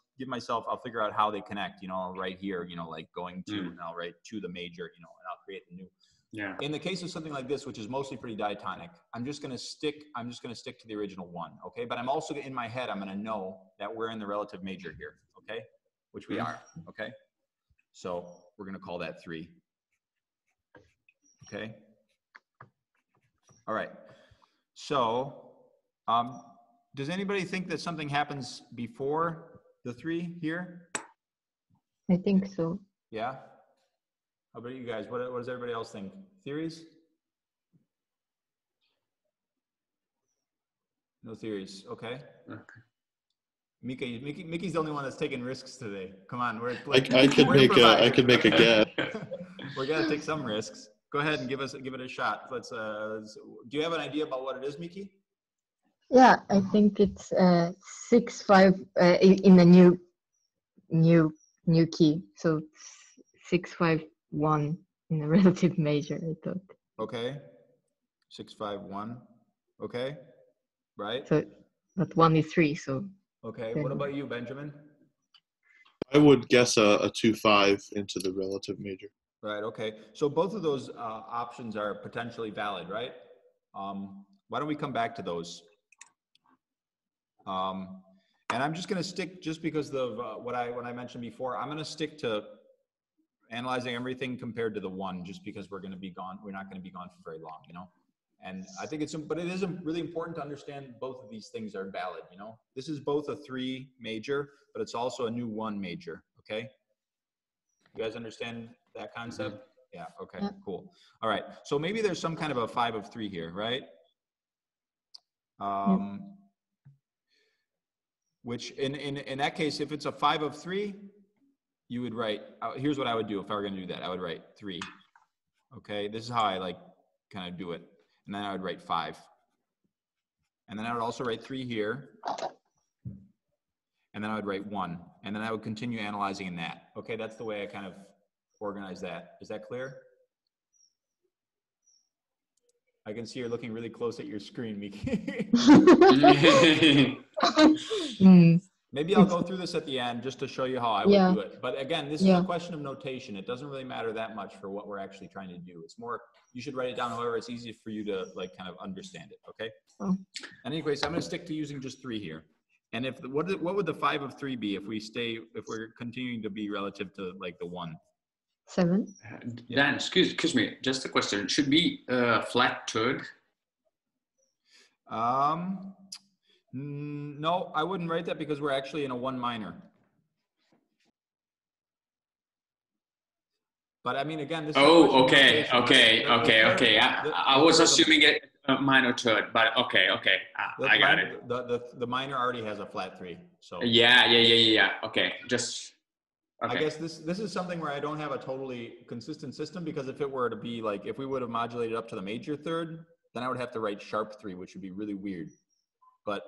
Speaker 1: I'll figure out how they connect. You know, I'll write here, you know, like going to, and I'll write to the major, you know, and I'll create a new.
Speaker 2: Yeah.
Speaker 1: In the case of something like this, which is mostly pretty diatonic, I'm just going to stick to the original 1. Okay. But I'm also in my head, I'm going to know that we're in the relative major here. Okay. Which we are. Okay. So we're going to call that 3. Okay. All right. So, does anybody think that something happens before the 3 here?
Speaker 6: I think so.
Speaker 1: Yeah. How about you guys? What does everybody else think? Theories? No theories. Okay.
Speaker 2: Okay.
Speaker 1: Mickey's the only one that's taking risks today. Come on,
Speaker 8: I could make a guess.
Speaker 1: We're gonna take some risks. Go ahead and give it a shot. Let's do you have an idea about what it is, Mickey?
Speaker 6: Yeah, I think it's 6/5 in a new key. So 6/5/1 in a relative major, I thought.
Speaker 1: Okay. 6/5/1. Okay. Right.
Speaker 6: So, but 1 is 3. So.
Speaker 1: Okay.
Speaker 6: Then,
Speaker 1: what about you, Benjamin?
Speaker 8: I would guess a 2/5 into the relative major.
Speaker 1: Right. Okay. So both of those options are potentially valid, right? Why don't we come back to those? And I'm just going to stick, just because of what I mentioned before, I'm going to stick to analyzing everything compared to the 1, just because we're going to be gone. We're not going to be gone for very long, you know? And I think but it is really important to understand both of these things are valid, you know? This is both a 3 major, but it's also a new 1 major. Okay. You guys understand that concept? Mm-hmm. Yeah. Okay, yeah. Cool. All right. So maybe there's some kind of a 5 of 3 here, right?
Speaker 6: Yeah.
Speaker 1: Which in that case, if it's a 5 of 3, you would write, here's what I would do if I were going to do that. I would write 3. Okay. This is how I like kind of do it. And then I would write 5. And then I would also write 3 here. And then I would write 1. And then I would continue analyzing in that. Okay. That's the way I kind of organize that. Is that clear? I can see you're looking really close at your screen, Miki. Maybe I'll go through this at the end just to show you how I would do it. But again, this is a question of notation. It doesn't really matter that much for what we're actually trying to do. It's more, you should write it down however it's easy for you to like kind of understand it, okay? Oh. Anyways, I'm gonna stick to using just 3 here. And if what would the 5 of 3 be if we're continuing to be relative to like the 1?
Speaker 6: 7.
Speaker 2: Dan, excuse me, just a question. Should be flat third?
Speaker 1: No, I wouldn't write that because we're actually in a 1 minor. But I mean, again, this is
Speaker 2: okay. I was assuming a minor third, but okay. I got it.
Speaker 1: The minor already has a flat 3, so.
Speaker 2: Yeah. Okay, just. Okay.
Speaker 1: I guess this is something where I don't have a totally consistent system, because if it were to be like, if we would have modulated up to the major third, then I would have to write sharp 3, which would be really weird. But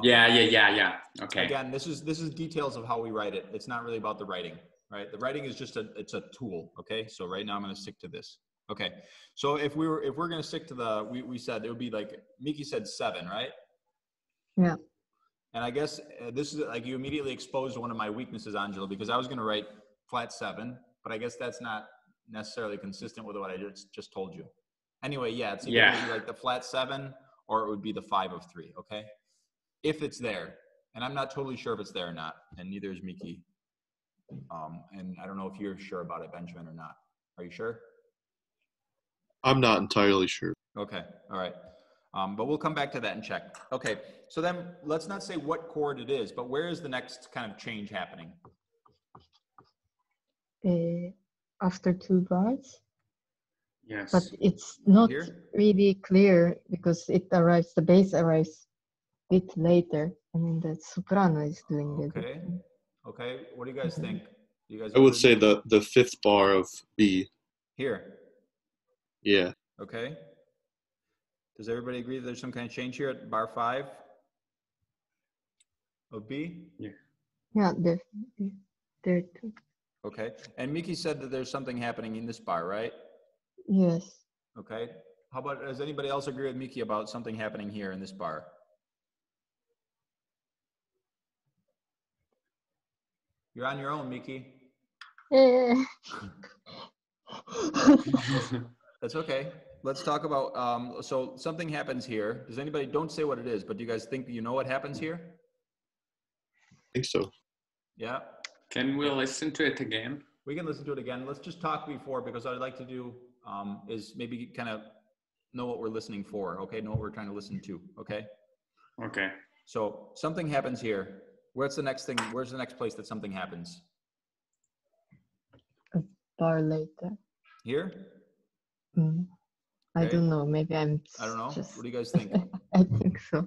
Speaker 2: yeah. Okay.
Speaker 1: Again, this is details of how we write it. It's not really about the writing, right? The writing is just it's a tool. Okay. So right now I'm going to stick to this. Okay. So if we're going to stick to we said it would be like, Miki said 7, right?
Speaker 6: Yeah.
Speaker 1: And I guess this is like, you immediately exposed one of my weaknesses, Angela, because I was going to write flat 7, but I guess that's not necessarily consistent with what I just told you. Anyway, yeah, it's either going to be like the flat 7 or it would be the 5 of 3. Okay. If it's there, and I'm not totally sure if it's there or not, and neither is Miki. And I don't know if you're sure about it, Benjamin, or not. Are you sure?
Speaker 8: I'm not entirely sure.
Speaker 1: Okay. All right. But we'll come back to that and check. Okay. So then let's not say what chord it is, but where is the next kind of change happening?
Speaker 6: After 2 bars.
Speaker 2: Yes.
Speaker 6: But it's not
Speaker 1: Here?
Speaker 6: really clear because the bass arrives a bit later, and then the soprano is doing it.
Speaker 1: Okay. What do you guys think? Do you guys?
Speaker 8: I would say the 5th bar of B.
Speaker 1: Here.
Speaker 8: Yeah.
Speaker 1: Okay. Does everybody agree that there's some kind of change here at bar 5 of B?
Speaker 6: Yeah, there too.
Speaker 1: Okay. And Miki said that there's something happening in this bar, right?
Speaker 6: Yes.
Speaker 1: Okay. How about, does anybody else agree with Miki about something happening here in this bar? You're on your own, Miki. That's okay. Let's talk about, so something happens here. Does anybody, don't say what it is, but do you guys think you know what happens here?
Speaker 8: I think so.
Speaker 1: Yeah.
Speaker 2: Can we listen to it again?
Speaker 1: We can listen to it again. Let's just talk before, because what I'd like to do is maybe kind of know what we're listening for, okay? Know what we're trying to listen to, okay?
Speaker 2: Okay.
Speaker 1: So something happens here. Where's the next thing? Where's the next place that something happens?
Speaker 6: A bar later.
Speaker 1: Here?
Speaker 6: I don't know. Maybe I don't
Speaker 1: know.
Speaker 6: Just...
Speaker 1: What do you guys think?
Speaker 6: I think so.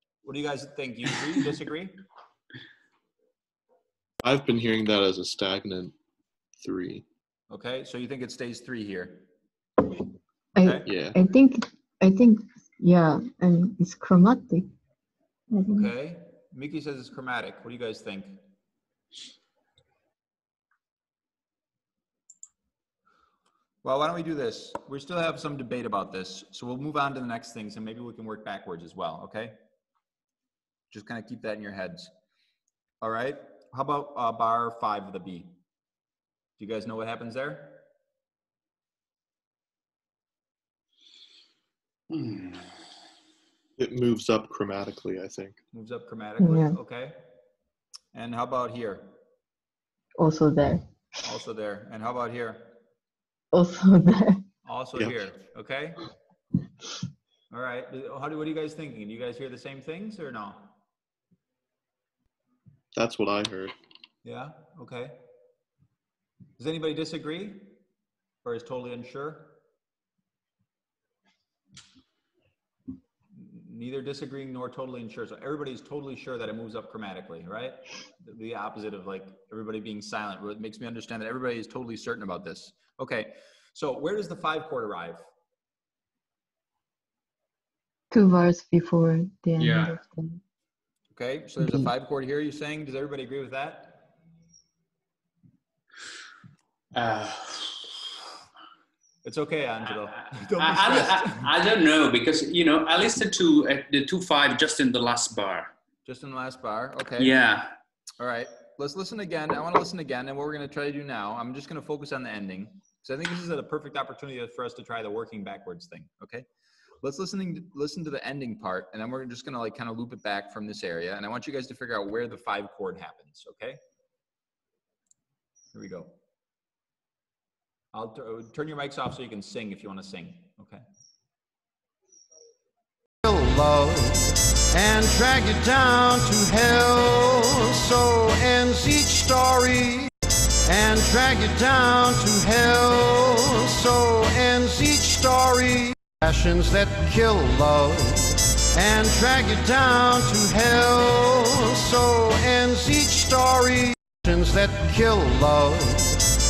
Speaker 1: What do you guys think? You agree, disagree?
Speaker 8: I've been hearing that as a stagnant 3.
Speaker 1: Okay, so you think it stays 3 here?
Speaker 8: Yeah.
Speaker 6: I think, yeah, and it's chromatic. I don't know.
Speaker 1: Okay, Mickey says it's chromatic. What do you guys think? Well, why don't we do this? We still have some debate about this, so we'll move on to the next things, and maybe we can work backwards as well, okay? Just kind of keep that in your heads. All right, how about bar 5 of the B? Do you guys know what happens there?
Speaker 8: It moves up chromatically, I think.
Speaker 1: Moves up chromatically,
Speaker 6: Yeah.
Speaker 1: okay. And how about here?
Speaker 6: Also there.
Speaker 1: Also there. And how about here?
Speaker 6: Also there.
Speaker 1: Also
Speaker 8: Yep.
Speaker 1: here, okay? All right, what are you guys thinking? Do you guys hear the same things or no?
Speaker 8: That's what I heard.
Speaker 1: Yeah, okay. Does anybody disagree or is totally unsure? Neither disagreeing nor totally unsure. So everybody's totally sure that it moves up chromatically, right? The opposite of like everybody being silent. It makes me understand that everybody is totally certain about this. Okay, so where does the 5 chord arrive?
Speaker 6: 2 bars before the end
Speaker 2: Yeah.
Speaker 6: of the
Speaker 1: Okay, so there's a 5 chord here, you're saying. Does everybody agree with that? It's okay, Angelo. Don't be stressed.
Speaker 2: I don't know, because you know I listened to the 2/5 just in the last bar.
Speaker 1: Just in the last bar, okay.
Speaker 2: Yeah.
Speaker 1: All right, let's listen again. I want to listen again, and what we're going to try to do now, I'm just going to focus on the ending, because I think this is a perfect opportunity for us to try the working backwards thing, okay? Let's listen to the ending part, and then we're just going to like kind of loop it back from this area, and I want you guys to figure out where the 5 chord happens, okay? Here we go. I'll turn your mics off so you can sing if you want to sing, okay?
Speaker 7: Love and drag it down to hell. So ends each story. And drag it down to hell. So ends each story. Passions that kill love. And drag it down to hell. So ends each story. Passions that kill love.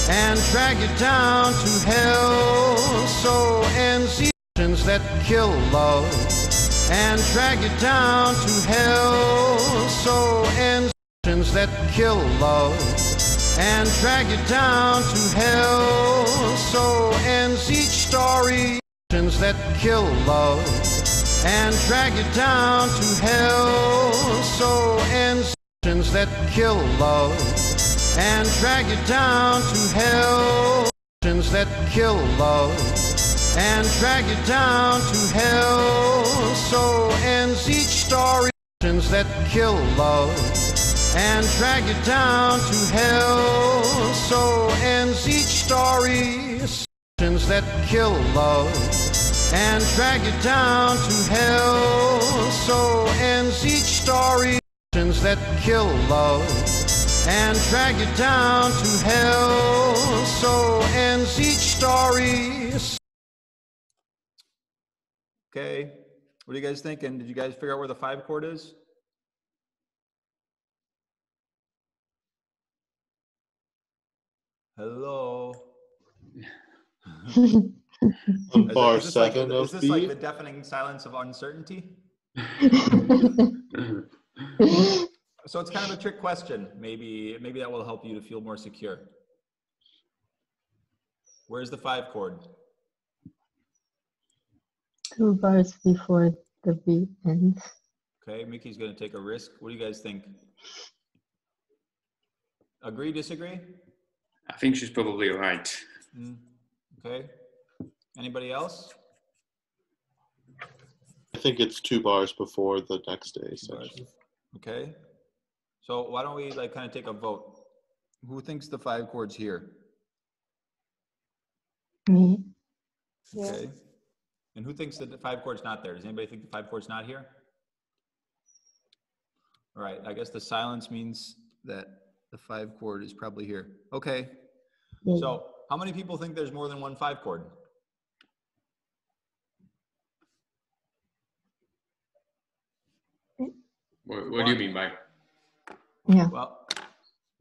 Speaker 7: And drag it down to hell. So ends each passions that kill love. And drag it down to hell. So ends passions that kill love. And drag it down to hell. So ends each story. Passions that kill love. And drag it down to hell. So ends passions that kill love. And drag it down to hell. Passions that kill love. And drag it down to hell. So ends each story. Passions that kill love. And drag it down to hell. So ends each story. Passions that kill love. And drag it down to hell. So ends each story. Passions that kill love. And drag it down to hell. So ends each story.
Speaker 1: Okay, what are you guys thinking? Did you guys figure out where the 5 chord is? Hello?
Speaker 8: On bar
Speaker 1: Is this like
Speaker 8: 7 of
Speaker 1: is this
Speaker 8: B.
Speaker 1: like the deafening silence of uncertainty? So it's kind of a trick question. Maybe that will help you to feel more secure. Where's the 5 chord?
Speaker 6: 2 bars before the B ends.
Speaker 1: Okay, Mickey's going to take a risk. What do you guys think? Agree, disagree?
Speaker 2: I think she's probably right.
Speaker 1: Okay. Anybody else?
Speaker 8: I think it's 2 bars before the next day section.
Speaker 1: Okay. So why don't we like kind of take a vote? Who thinks the 5 chord's here?
Speaker 6: Me.
Speaker 1: Okay. And who thinks that the 5 chord's not there? Does anybody think the 5 chord's not here? All right. I guess the silence means that the 5 chord is probably here. Okay.
Speaker 6: Yeah.
Speaker 1: So how many people think there's more than one 5 chord?
Speaker 2: What do you mean by?
Speaker 6: Yeah.
Speaker 1: Well,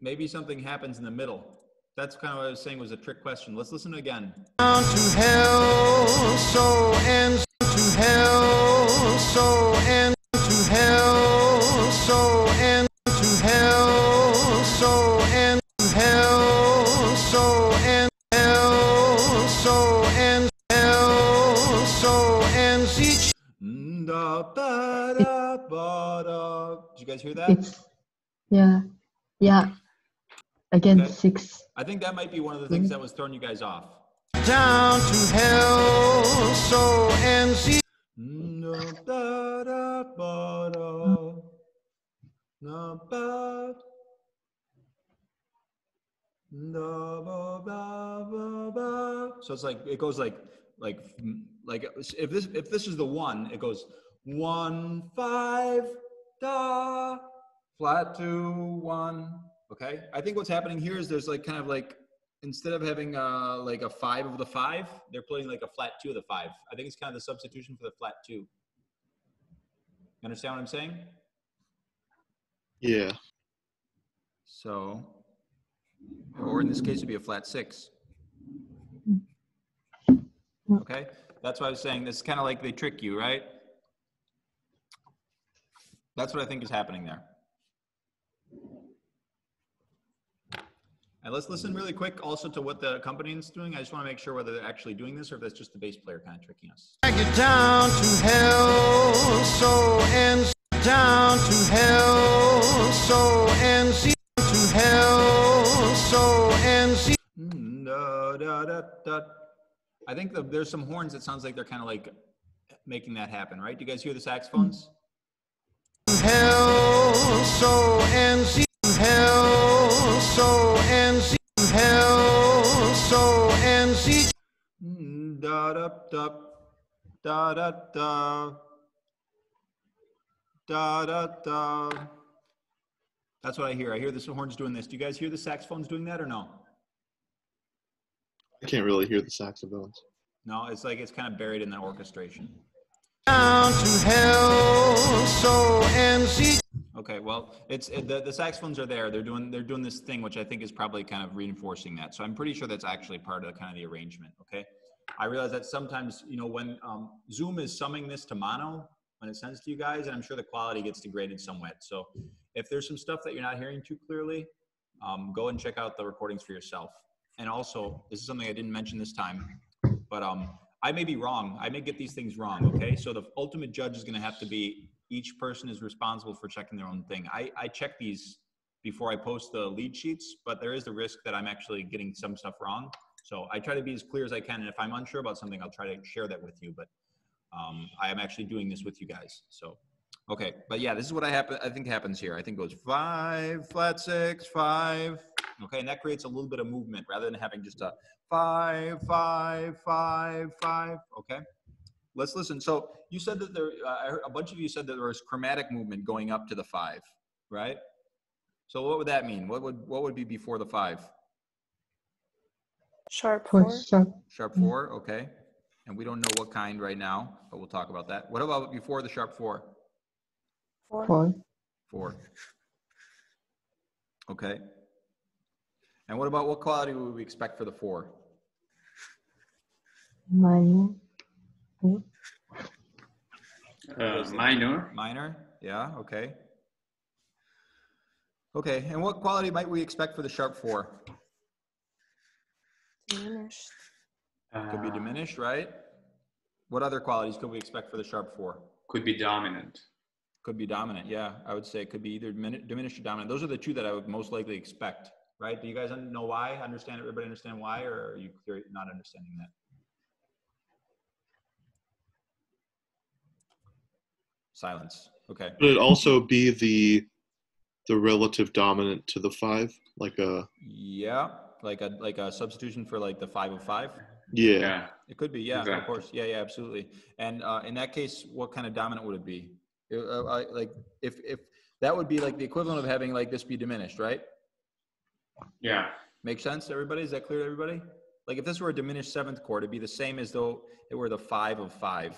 Speaker 1: maybe something happens in the middle. That's kind of what I was saying was a trick question. Let's listen again.
Speaker 7: Down to hell, so and to hell, so and to hell, so and to hell, so and to hell, so and hell, so and hell, so and each.
Speaker 1: Did you guys hear that?
Speaker 6: It's yeah. Again,
Speaker 1: Okay.
Speaker 6: 6.
Speaker 1: I think that might be one of the things that was throwing you guys off.
Speaker 7: Down to hell, so and each.
Speaker 1: So it's like it goes like if this is the 1, it goes 1 5 da flat 2 1. Okay, I think what's happening here is there's like kind of like instead of having like a 5 of the 5, they're playing like a flat 2 of the 5. I think it's kind of the substitution for the flat 2. You understand what I'm saying?
Speaker 8: Yeah.
Speaker 1: So, or in this case, it'd be a flat 6. Okay, that's why I was saying this is kind of like they trick you, right? That's what I think is happening there. And let's listen really quick also to what the accompaniment is doing. I just want to make sure whether they're actually doing this or if that's just the bass player kind of tricking us.
Speaker 7: Drag it down to hell, so and down to hell, so and to hell, so and
Speaker 1: I think there's some horns that sounds like they're kind of like making that happen, right? Do you guys hear the saxophones?
Speaker 7: hell, so and hell, so and hell, so and
Speaker 1: Da da da da da da da da da. That's what I hear. I hear the horns doing this. Do you guys hear the saxophones doing that or no?
Speaker 8: I can't really hear the saxophones.
Speaker 1: No, it's like it's kind of buried in the orchestration.
Speaker 7: down to hell, so and
Speaker 1: Okay, well, the saxophones are there. They're doing this thing, which I think is probably kind of reinforcing that. So I'm pretty sure that's actually part of the arrangement. Okay, I realize that sometimes when Zoom is summing this to mono when it sends to you guys, and I'm sure the quality gets degraded somewhat. So if there's some stuff that you're not hearing too clearly, go and check out the recordings for yourself. And also, this is something I didn't mention this time, but I may be wrong. I may get these things wrong. Okay, so the ultimate judge is going to have to be. Each person is responsible for checking their own thing. I check these before I post the lead sheets, but there is the risk that I'm actually getting some stuff wrong. So I try to be as clear as I can. And if I'm unsure about something, I'll try to share that with you. But I am actually doing this with you guys. So, okay. But yeah, this is what I think happens here. I think it goes 5, flat 6, 5. Okay. And that creates a little bit of movement rather than having just a 5, 5, 5, 5. Okay. Let's listen. So you said that I heard a bunch of you said that there was chromatic movement going up to the 5, right? So what would that mean? What would be before the 5?
Speaker 9: Sharp
Speaker 6: 4.
Speaker 9: 4.
Speaker 1: Sharp 4, okay. And we don't know what kind right now, but we'll talk about that. What about before the sharp 4?
Speaker 9: 4.
Speaker 1: 4. Okay. And what about what quality would we expect for the 4?
Speaker 6: Minor.
Speaker 2: Minor.
Speaker 1: Minor, yeah, okay. Okay, and what quality might we expect for the sharp 4?
Speaker 9: Diminished.
Speaker 1: Could be diminished, right? What other qualities could we expect for the sharp 4?
Speaker 2: Could be dominant.
Speaker 1: Could be dominant, yeah. I would say it could be either diminished or dominant. Those are the two that I would most likely expect, right? Do you guys know why? Everybody understand why, or are you not understanding that? Silence. Okay.
Speaker 8: Would it also be the relative dominant to the 5, like a?
Speaker 1: Yeah, like a substitution for like the 5 of 5.
Speaker 8: Yeah.
Speaker 1: It could be. Yeah,
Speaker 2: Exactly.
Speaker 1: of course. Yeah, absolutely. And in that case, what kind of dominant would it be? Like if that would be like the equivalent of having like this be diminished, right?
Speaker 2: Yeah.
Speaker 1: Makes sense to everybody? Is that clear to everybody? Like if this were a diminished 7th chord, it'd be the same as though it were the 5 of 5.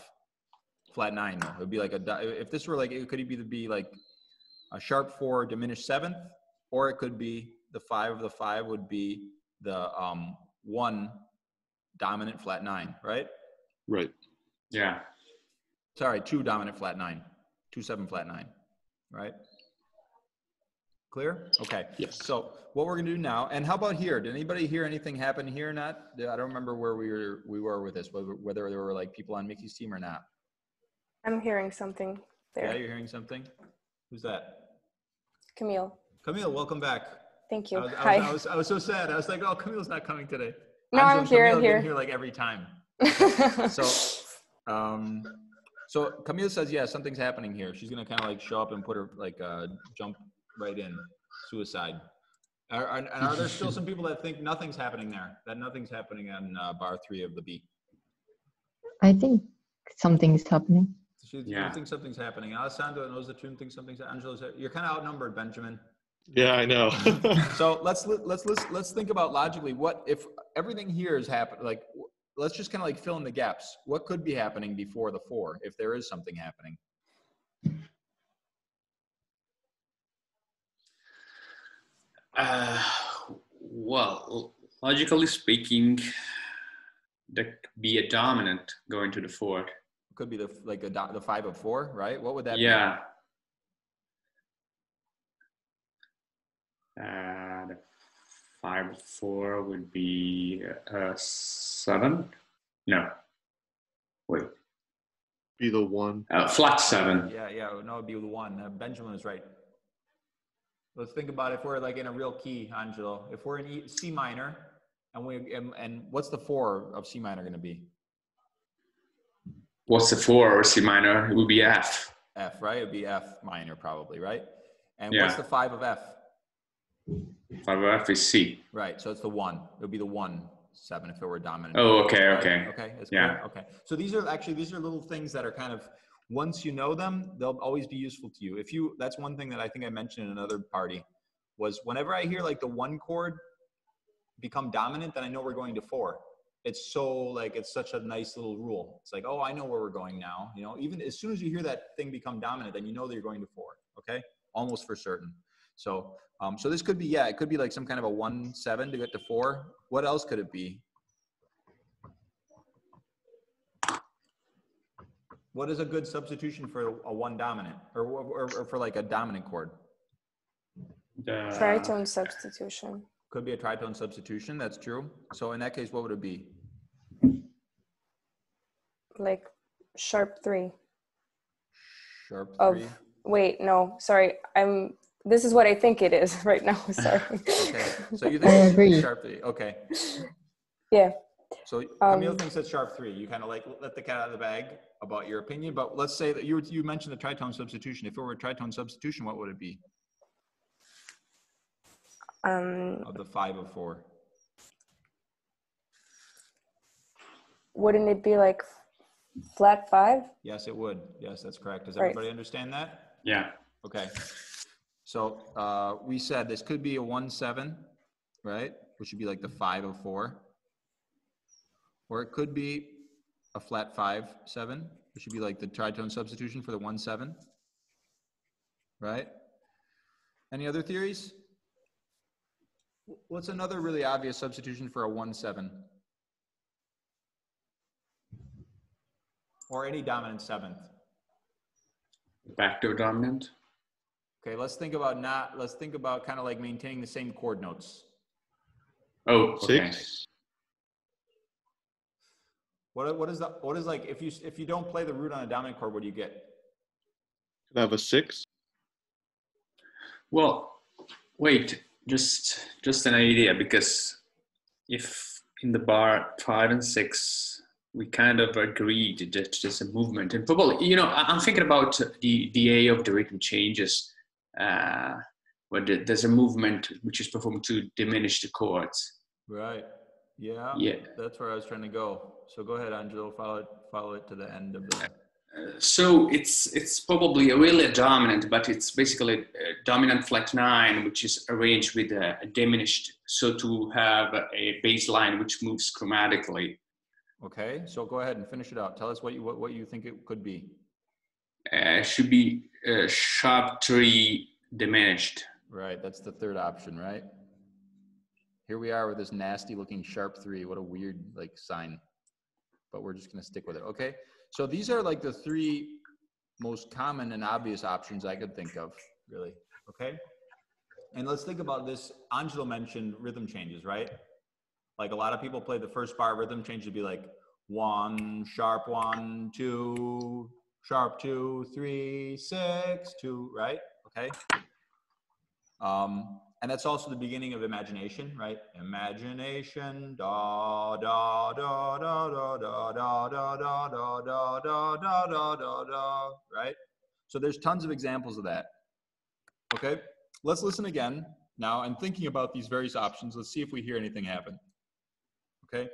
Speaker 1: Flat 9 though. It would be like if this were like, it could either be like a sharp 4 diminished 7th, or it could be the 5 of the 5 would be the 1 dominant flat 9, right?
Speaker 8: Right.
Speaker 2: Yeah.
Speaker 1: Sorry, 2 dominant flat 9, 2 7 flat 9, right? Clear? Okay.
Speaker 8: Yes.
Speaker 1: So what we're going to do now, and how about here? Did anybody hear anything happen here or not? I don't remember where we were with this, whether there were like people on Mickey's team or not.
Speaker 9: I'm hearing something there.
Speaker 1: Yeah, you're hearing something? Who's that?
Speaker 9: Camille.
Speaker 1: Camille, welcome back.
Speaker 9: Thank you.
Speaker 1: I
Speaker 9: Hi.
Speaker 1: was so sad. I was like, oh, Camille's not coming today.
Speaker 9: No, I'm here.
Speaker 1: Camille
Speaker 9: I'm here.
Speaker 1: get here like every time. So, so Camille says, yeah, something's happening here. She's gonna kind of like show up and put her like jump right in, suicide. And are there still some people that think nothing's happening there? That nothing's happening on bar 3 of the beat?
Speaker 6: I think something's happening.
Speaker 1: She thinks something's happening. Alessandro knows the tune, thinks something's. Angela's. You're kind of outnumbered, Benjamin.
Speaker 8: Yeah, I know.
Speaker 1: So let's think about logically. What if everything here is happening? Like, let's just kind of like fill in the gaps. What could be happening before the 4 if there is something happening?
Speaker 2: Well, logically speaking, there could be a dominant going to the 4.
Speaker 1: Could be the 5 of 4, right? What would that be?
Speaker 2: Yeah. The 5 of 4 would be 7. No. Wait.
Speaker 8: Be the 1.
Speaker 2: Flat 7.
Speaker 1: Yeah. No, it'd be the 1. Benjamin is right. Let's think about if we're like in a real key, Angelo. If we're in C minor, and what's the 4 of C minor going to be?
Speaker 2: What's the 4 or C minor? It would be F.
Speaker 1: F, right? It'd be F minor probably, right? And
Speaker 2: Yeah.
Speaker 1: what's the 5 of F?
Speaker 2: 5 of F is C.
Speaker 1: Right. So it's the 1. It would be the 1 7 if it were dominant.
Speaker 2: Oh, okay,
Speaker 1: right?
Speaker 2: okay.
Speaker 1: Okay. That's
Speaker 2: Yeah.
Speaker 1: clear. Okay. So these are little things that are kind of, once you know them, they'll always be useful to you. That's one thing that I think I mentioned in another party, was whenever I hear like the 1 chord become dominant, then I know we're going to 4. It's so like, it's such a nice little rule. It's like, oh, I know where we're going now. You know, even as soon as you hear that thing become dominant, then you know that you're going to 4. Okay. Almost for certain. So, so this could be, it could be like some kind of a 1 7 to get to 4. What else could it be? What is a good substitution for a 1 dominant, or for like a dominant chord?
Speaker 9: Tritone substitution.
Speaker 1: Could be a tritone substitution. That's true. So in that case, what would it be?
Speaker 9: Like sharp 3.
Speaker 1: Sharp 3.
Speaker 9: Of, wait, no, sorry. This is what I think it is right now. Sorry.
Speaker 1: Okay. So you
Speaker 6: I agree.
Speaker 1: think sharp 3. Okay.
Speaker 9: Yeah.
Speaker 1: So Camille thinks it's sharp 3. You kind of like let the cat out of the bag about your opinion, but let's say that you mentioned the tritone substitution. If it were a tritone substitution, what would it be? Of the 5 of 4.
Speaker 9: Wouldn't it be like flat 5?
Speaker 1: Yes, it would. Yes, that's correct. Does
Speaker 9: Right.
Speaker 1: everybody understand that?
Speaker 2: Yeah.
Speaker 1: Okay. So we said this could be a 1 7, right? Which would be like the 5 of 4. Or it could be a flat 5 7, which would be like the tritone substitution for the 1 7. Right? Any other theories? What's another really obvious substitution for a 1 7? Or any dominant 7th?
Speaker 2: Backdoor dominant.
Speaker 1: Okay, let's think about kind of like maintaining the same chord notes.
Speaker 2: Oh, okay.
Speaker 8: 6.
Speaker 1: What is like if you don't play the root on a dominant chord, what do you get?
Speaker 8: Could I have a 6?
Speaker 2: Well, wait, just an idea, because if in the bar 5 and 6, we kind of agreed that there's a movement, and probably, you know, I'm thinking about the A of the rhythm changes, where there's a movement which is performed to diminish the chords.
Speaker 1: Right. Yeah.
Speaker 2: Yeah.
Speaker 1: That's where I was trying to go. So go ahead, Angelo. Follow it to the end of the.
Speaker 2: So it's probably really a dominant, but it's basically a dominant flat 9, which is arranged with a diminished, so to have a bass line which moves chromatically.
Speaker 1: Okay, so go ahead and finish it out. Tell us what you think it could be.
Speaker 2: Should be sharp 3 diminished.
Speaker 1: Right, that's the third option, right? Here we are with this nasty looking sharp 3. What a weird like sign, but we're just gonna stick with it. Okay, so these are like the 3 most common and obvious options I could think of, really. Okay, and let's think about this. Angelo mentioned rhythm changes, right? Like a lot of people play the first bar rhythm change to be like 1 sharp 1 2 sharp 2 3 6 2, right? Okay. And that's also the beginning of imagination, right? Imagination, da da da da da da da da da da da da da da da da, right? So there's tons of examples of that. Okay, let's listen again now and thinking about these various options. Let's see if we hear anything happen. Okay.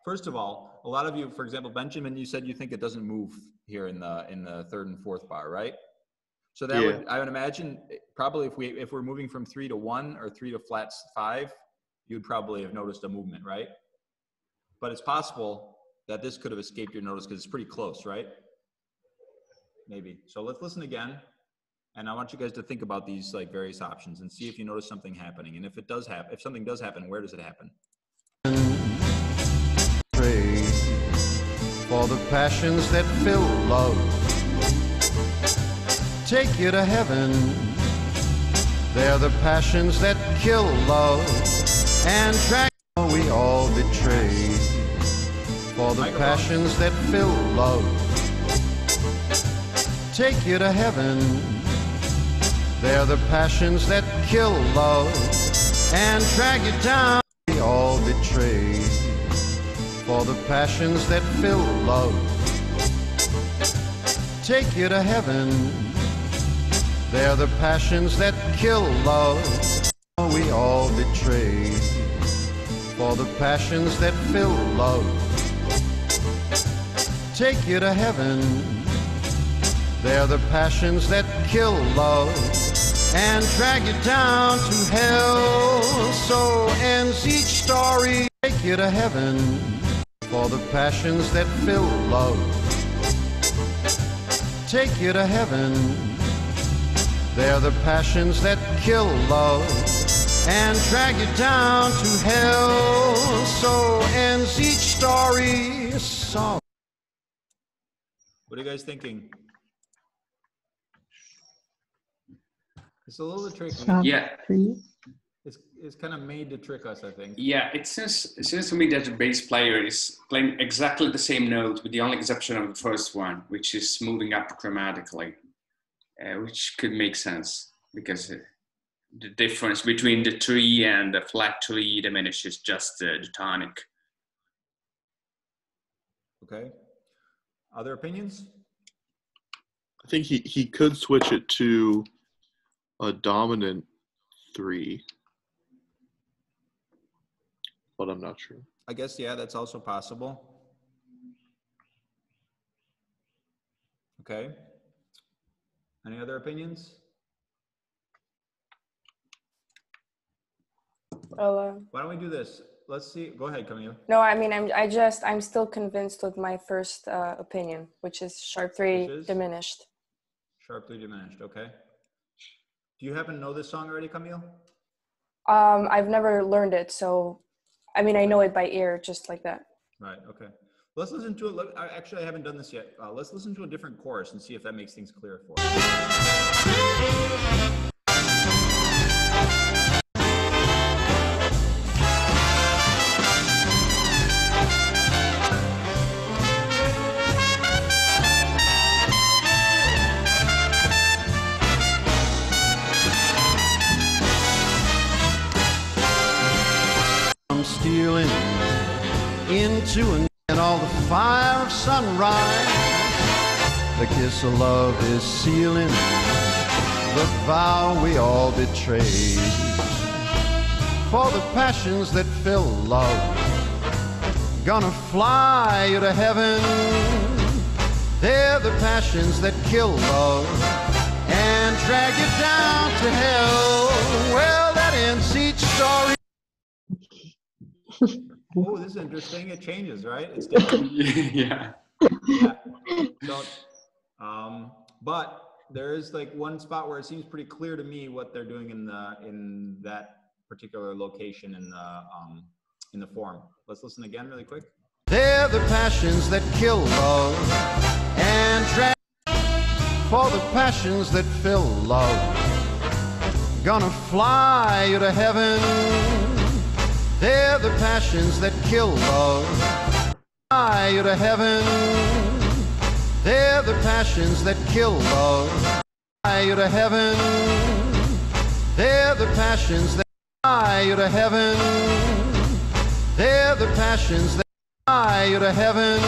Speaker 1: First of all, a lot of you, for example, Benjamin, you said you think it doesn't move here in the third and fourth bar, right? So that would, I would imagine, probably if we're moving from 3 to 1 or 3 to flat 5, you'd probably have noticed a movement, right? But it's possible that this could have escaped your notice because it's pretty close, right? Maybe. So let's listen again, and I want you guys to think about these like various options and see if you notice something happening. And if it does happen, if something does happen, where does it happen?
Speaker 7: Pray for the passions that fill love. Take you to heaven. They're the passions that kill love and drag. We all betray for the passions that fill love. Take you to heaven. They're the passions that kill love and drag you down. We all betray for the passions that fill love. Take you to heaven. They're the passions that kill love. We all betray for the passions that fill love. Take you to heaven. They're the passions that kill love and drag you down to hell. So ends each story. Take you to heaven for the passions that fill love. Take you to heaven. They're the passions that kill love and drag you down to hell. So ends each story. Song.
Speaker 1: What are you guys thinking? It's a little bit tricky.
Speaker 2: Yeah.
Speaker 1: It's kind of made to trick us, I think.
Speaker 2: Yeah, it seems to me that the bass player is playing exactly the same note with the only exception of the first one, which is moving up chromatically, which could make sense because the difference between the 3 and the flat 3 diminishes just the tonic.
Speaker 1: Okay. Other opinions?
Speaker 8: I think he could switch it to a dominant 3, but I'm not sure.
Speaker 1: I guess, yeah, that's also possible. Okay. Any other opinions?
Speaker 9: Well,
Speaker 1: why don't we do this? Let's see. Go ahead, Camille.
Speaker 9: no, I mean, I'm still convinced with my first opinion, which is sharp 3 diminished.
Speaker 1: Sharp 3 diminished. Okay. Do you happen to know this song already, Camille?
Speaker 9: I've never learned it, so I mean, I know it by ear, just like that.
Speaker 1: Right. Okay. Let's listen to it. Actually, I haven't done this yet. Let's listen to a different chorus and see if that makes things clear for us.
Speaker 7: Stealing into and all the fire of sunrise. The kiss of love is sealing the vow we all betrayed. For the passions that fill love, gonna fly you to heaven. They're the passions that kill love and drag you down to hell. Well, that ends each story.
Speaker 1: Oh, this is interesting. It changes, right? It's different.
Speaker 2: Yeah.
Speaker 1: So, but there is like one spot where it seems pretty clear to me what they're doing in that particular location in the form. Let's listen again really quick.
Speaker 7: They're the passions that kill love and drag for the passions that fill love. Gonna fly you to heaven. They're the passions that kill love. Fly you to heaven. They're the passions that kill love. Fly you to heaven. They're the passions that fly you to heaven. They're the passions that fly you to heaven.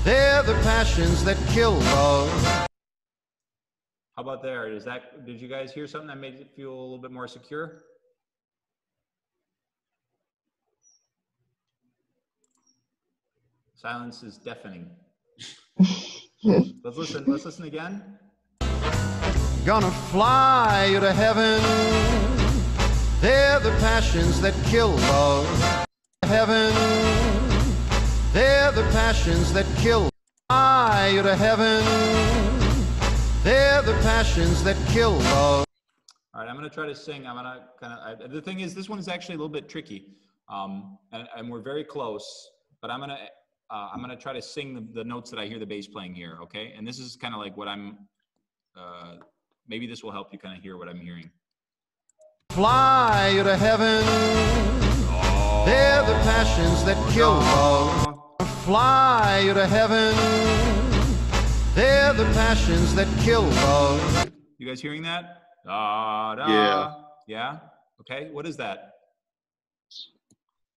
Speaker 7: They're the passions that kill love.
Speaker 1: How about there? Did you guys hear something that made it feel a little bit more secure? Silence is deafening. Let's listen again.
Speaker 7: Gonna fly you to heaven. They're the passions that kill love. Heaven. They're the passions that kill. Fly you to heaven. They're the passions that kill love.
Speaker 1: All right, I'm gonna try to sing. I'm gonna the thing is, this one is actually a little bit tricky, and we're very close. But I'm gonna try to sing the notes that I hear the bass playing here. Okay, and this is kind of like what I'm. Maybe this will help you kind of hear what I'm hearing.
Speaker 7: Fly you to heaven.
Speaker 1: Oh.
Speaker 7: They're the passions that kill love. Fly you to heaven. They're the passions that kill love.
Speaker 1: You guys hearing that? Da, da.
Speaker 8: Yeah.
Speaker 1: Yeah? Okay, what is that?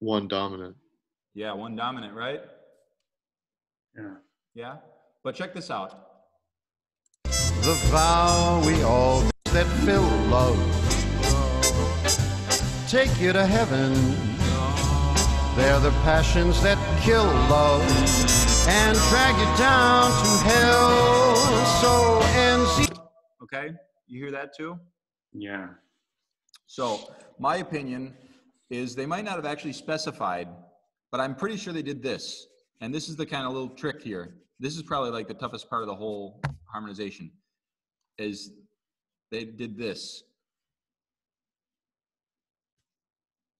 Speaker 8: One dominant.
Speaker 1: Yeah, one dominant, right?
Speaker 2: Yeah.
Speaker 1: Yeah? But check this out.
Speaker 7: The vow we all that fill love. Take you to heaven. They're the passions that kill love and drag you down to hell. So ends.
Speaker 1: Okay, you hear that too?
Speaker 2: Yeah.
Speaker 1: So my opinion is they might not have actually specified, but I'm pretty sure they did this. And this is the kind of little trick here. This is probably like the toughest part of the whole harmonization, is they did this.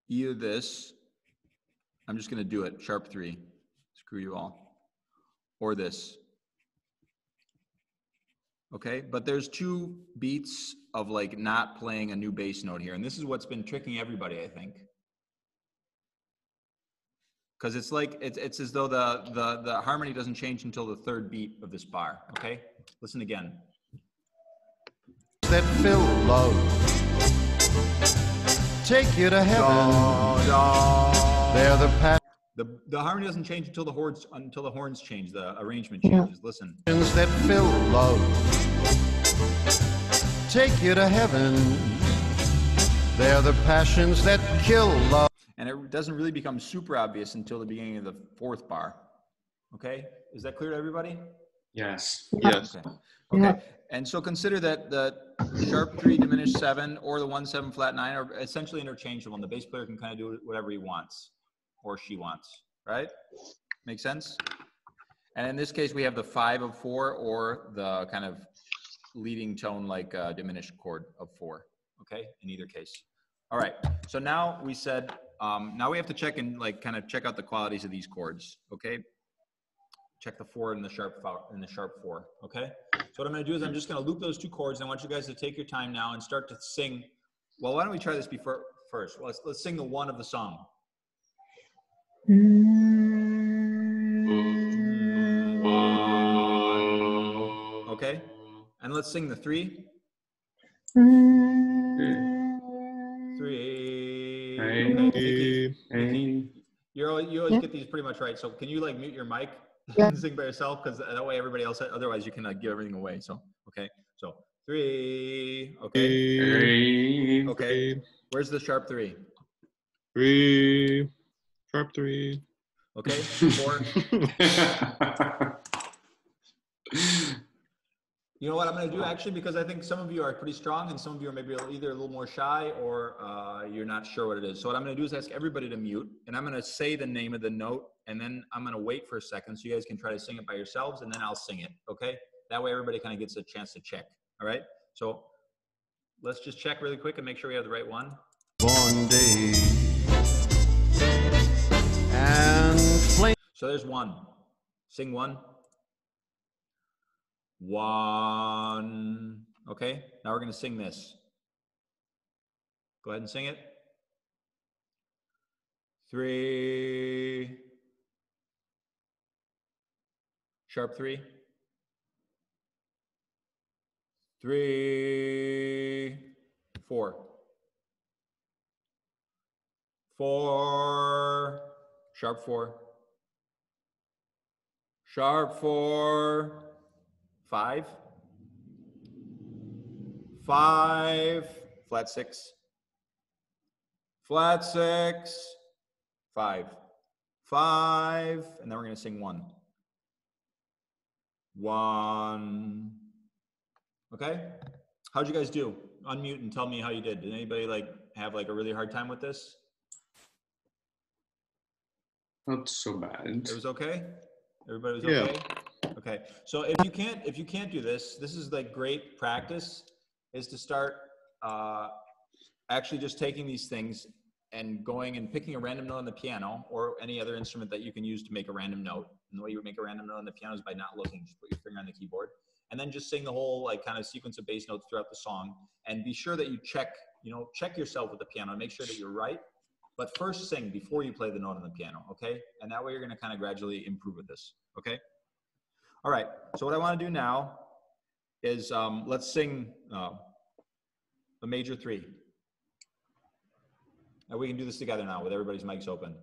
Speaker 1: Either this, I'm just gonna do it, sharp 3, screw you all, or this. Okay, but there's 2 beats of like not playing a new bass note here, and this is what's been tricking everybody, I think. Because it's like, it's as though the harmony doesn't change until the 3rd beat of this bar, okay? Listen again.
Speaker 7: That fill love. Take you to heaven. They're the passions
Speaker 1: the harmony doesn't change until the horns change, the arrangement changes. Listen.
Speaker 7: that fill love. Take you to heaven. They're the passions that kill love.
Speaker 1: And it doesn't really become super obvious until the beginning of the 4th bar. Okay? Is that clear to everybody?
Speaker 2: Yes.
Speaker 8: Yes.
Speaker 1: Okay. Okay. And so consider that the sharp 3 diminished 7 or the 1/7 flat 9 are essentially interchangeable, and the bass player can kind of do whatever he wants or she wants, right? Make sense? And in this case, we have the 5 of 4 or the kind of leading tone like diminished chord of 4, okay? In either case. All right, so now we said, now we have to check and like kind of check out the qualities of these chords, okay? Check the 4 and the sharp 4, okay? So what I'm gonna do is I'm just gonna loop those 2 chords, and I want you guys to take your time now and start to sing. Well, why don't we try this first? Well, let's sing the 1 of the song. Okay, and let's sing the 3. 3. Okay. Nikki, you always get these pretty much right. So can you like mute your mic and sing by yourself? Because that way everybody else, otherwise you can give everything away. So, okay. So 3. Okay.
Speaker 2: 3.
Speaker 1: Okay. Where's the sharp 3?
Speaker 8: 3. Sharp 3.
Speaker 1: Okay. 4. You know what I'm going to do actually, because I think some of you are pretty strong and some of you are maybe either a little more shy or you're not sure what it is. So what I'm going to do is ask everybody to mute, and I'm going to say the name of the note, and then I'm going to wait for a second so you guys can try to sing it by yourselves, and then I'll sing it. Okay? That way everybody kind of gets a chance to check. All right. So let's just check really quick and make sure we have the right one.
Speaker 7: One day and flame.
Speaker 1: So there's one. Sing one. One. Okay. Now we're going to sing this. Go ahead and sing it. 3. Sharp 3. 3, 4. 4. Sharp 4. Sharp 4. 5. 5. Flat 6. Flat 6. 5. 5. And then we're going to sing 1. 1. Okay. How'd you guys do? Unmute and tell me how you did. Did anybody like have like a really hard time with this?
Speaker 2: Not so bad.
Speaker 1: It was okay. Everybody was okay. Okay. So if you can't do this, this is like great practice. Is to start actually just taking these things and going and picking a random note on the piano or any other instrument that you can use to make a random note. And the way you would make a random note on the piano is by not looking. Just put your finger on the keyboard. And then just sing the whole like kind of sequence of bass notes throughout the song, and be sure that you check yourself with the piano and make sure that you're right. But first sing before you play the note on the piano, okay? And that way you're gonna kind of gradually improve with this, okay? All right, so what I wanna do now is let's sing the major 3. And we can do this together now with everybody's mics open.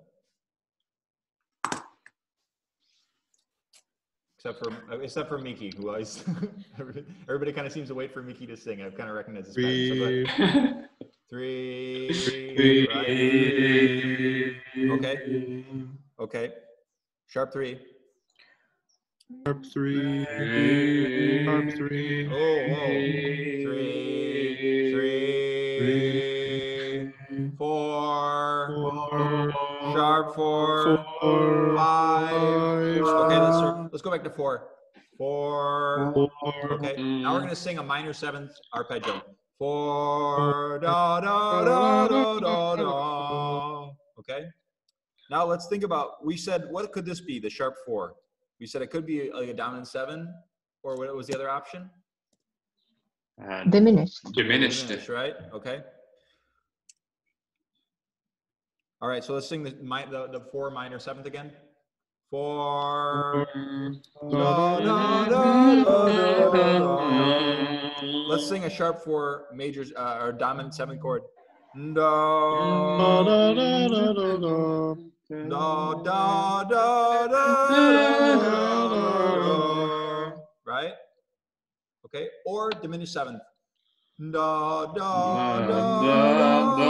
Speaker 1: Except for Miki, who always everybody kind of seems to wait for Miki to sing. I've kind of recognized this pattern. So 3, right? Okay. Okay. Sharp 3.
Speaker 8: Sharp 3. Sharp 3.
Speaker 1: Oh, whoa. 3. 4. Sharp 4. 5. Okay, let's go back to 4. 4. Okay, now we're gonna sing a minor 7th arpeggio. 4 da da da da da da. Okay. Now let's think about. We said, what could this be? The sharp 4. We said it could be like a dominant 7, or what was the other option?
Speaker 6: Diminished.
Speaker 2: Diminished,
Speaker 1: right? Okay. All right, so let's sing the 4 minor 7th again. 4. Da, da, da, da, da. Let's sing a sharp 4 major or dominant 7th chord. Da, da, da, da, da, da. Da, da, da, da, da. Right? Okay, or diminished 7th. Da, da, da, da, da,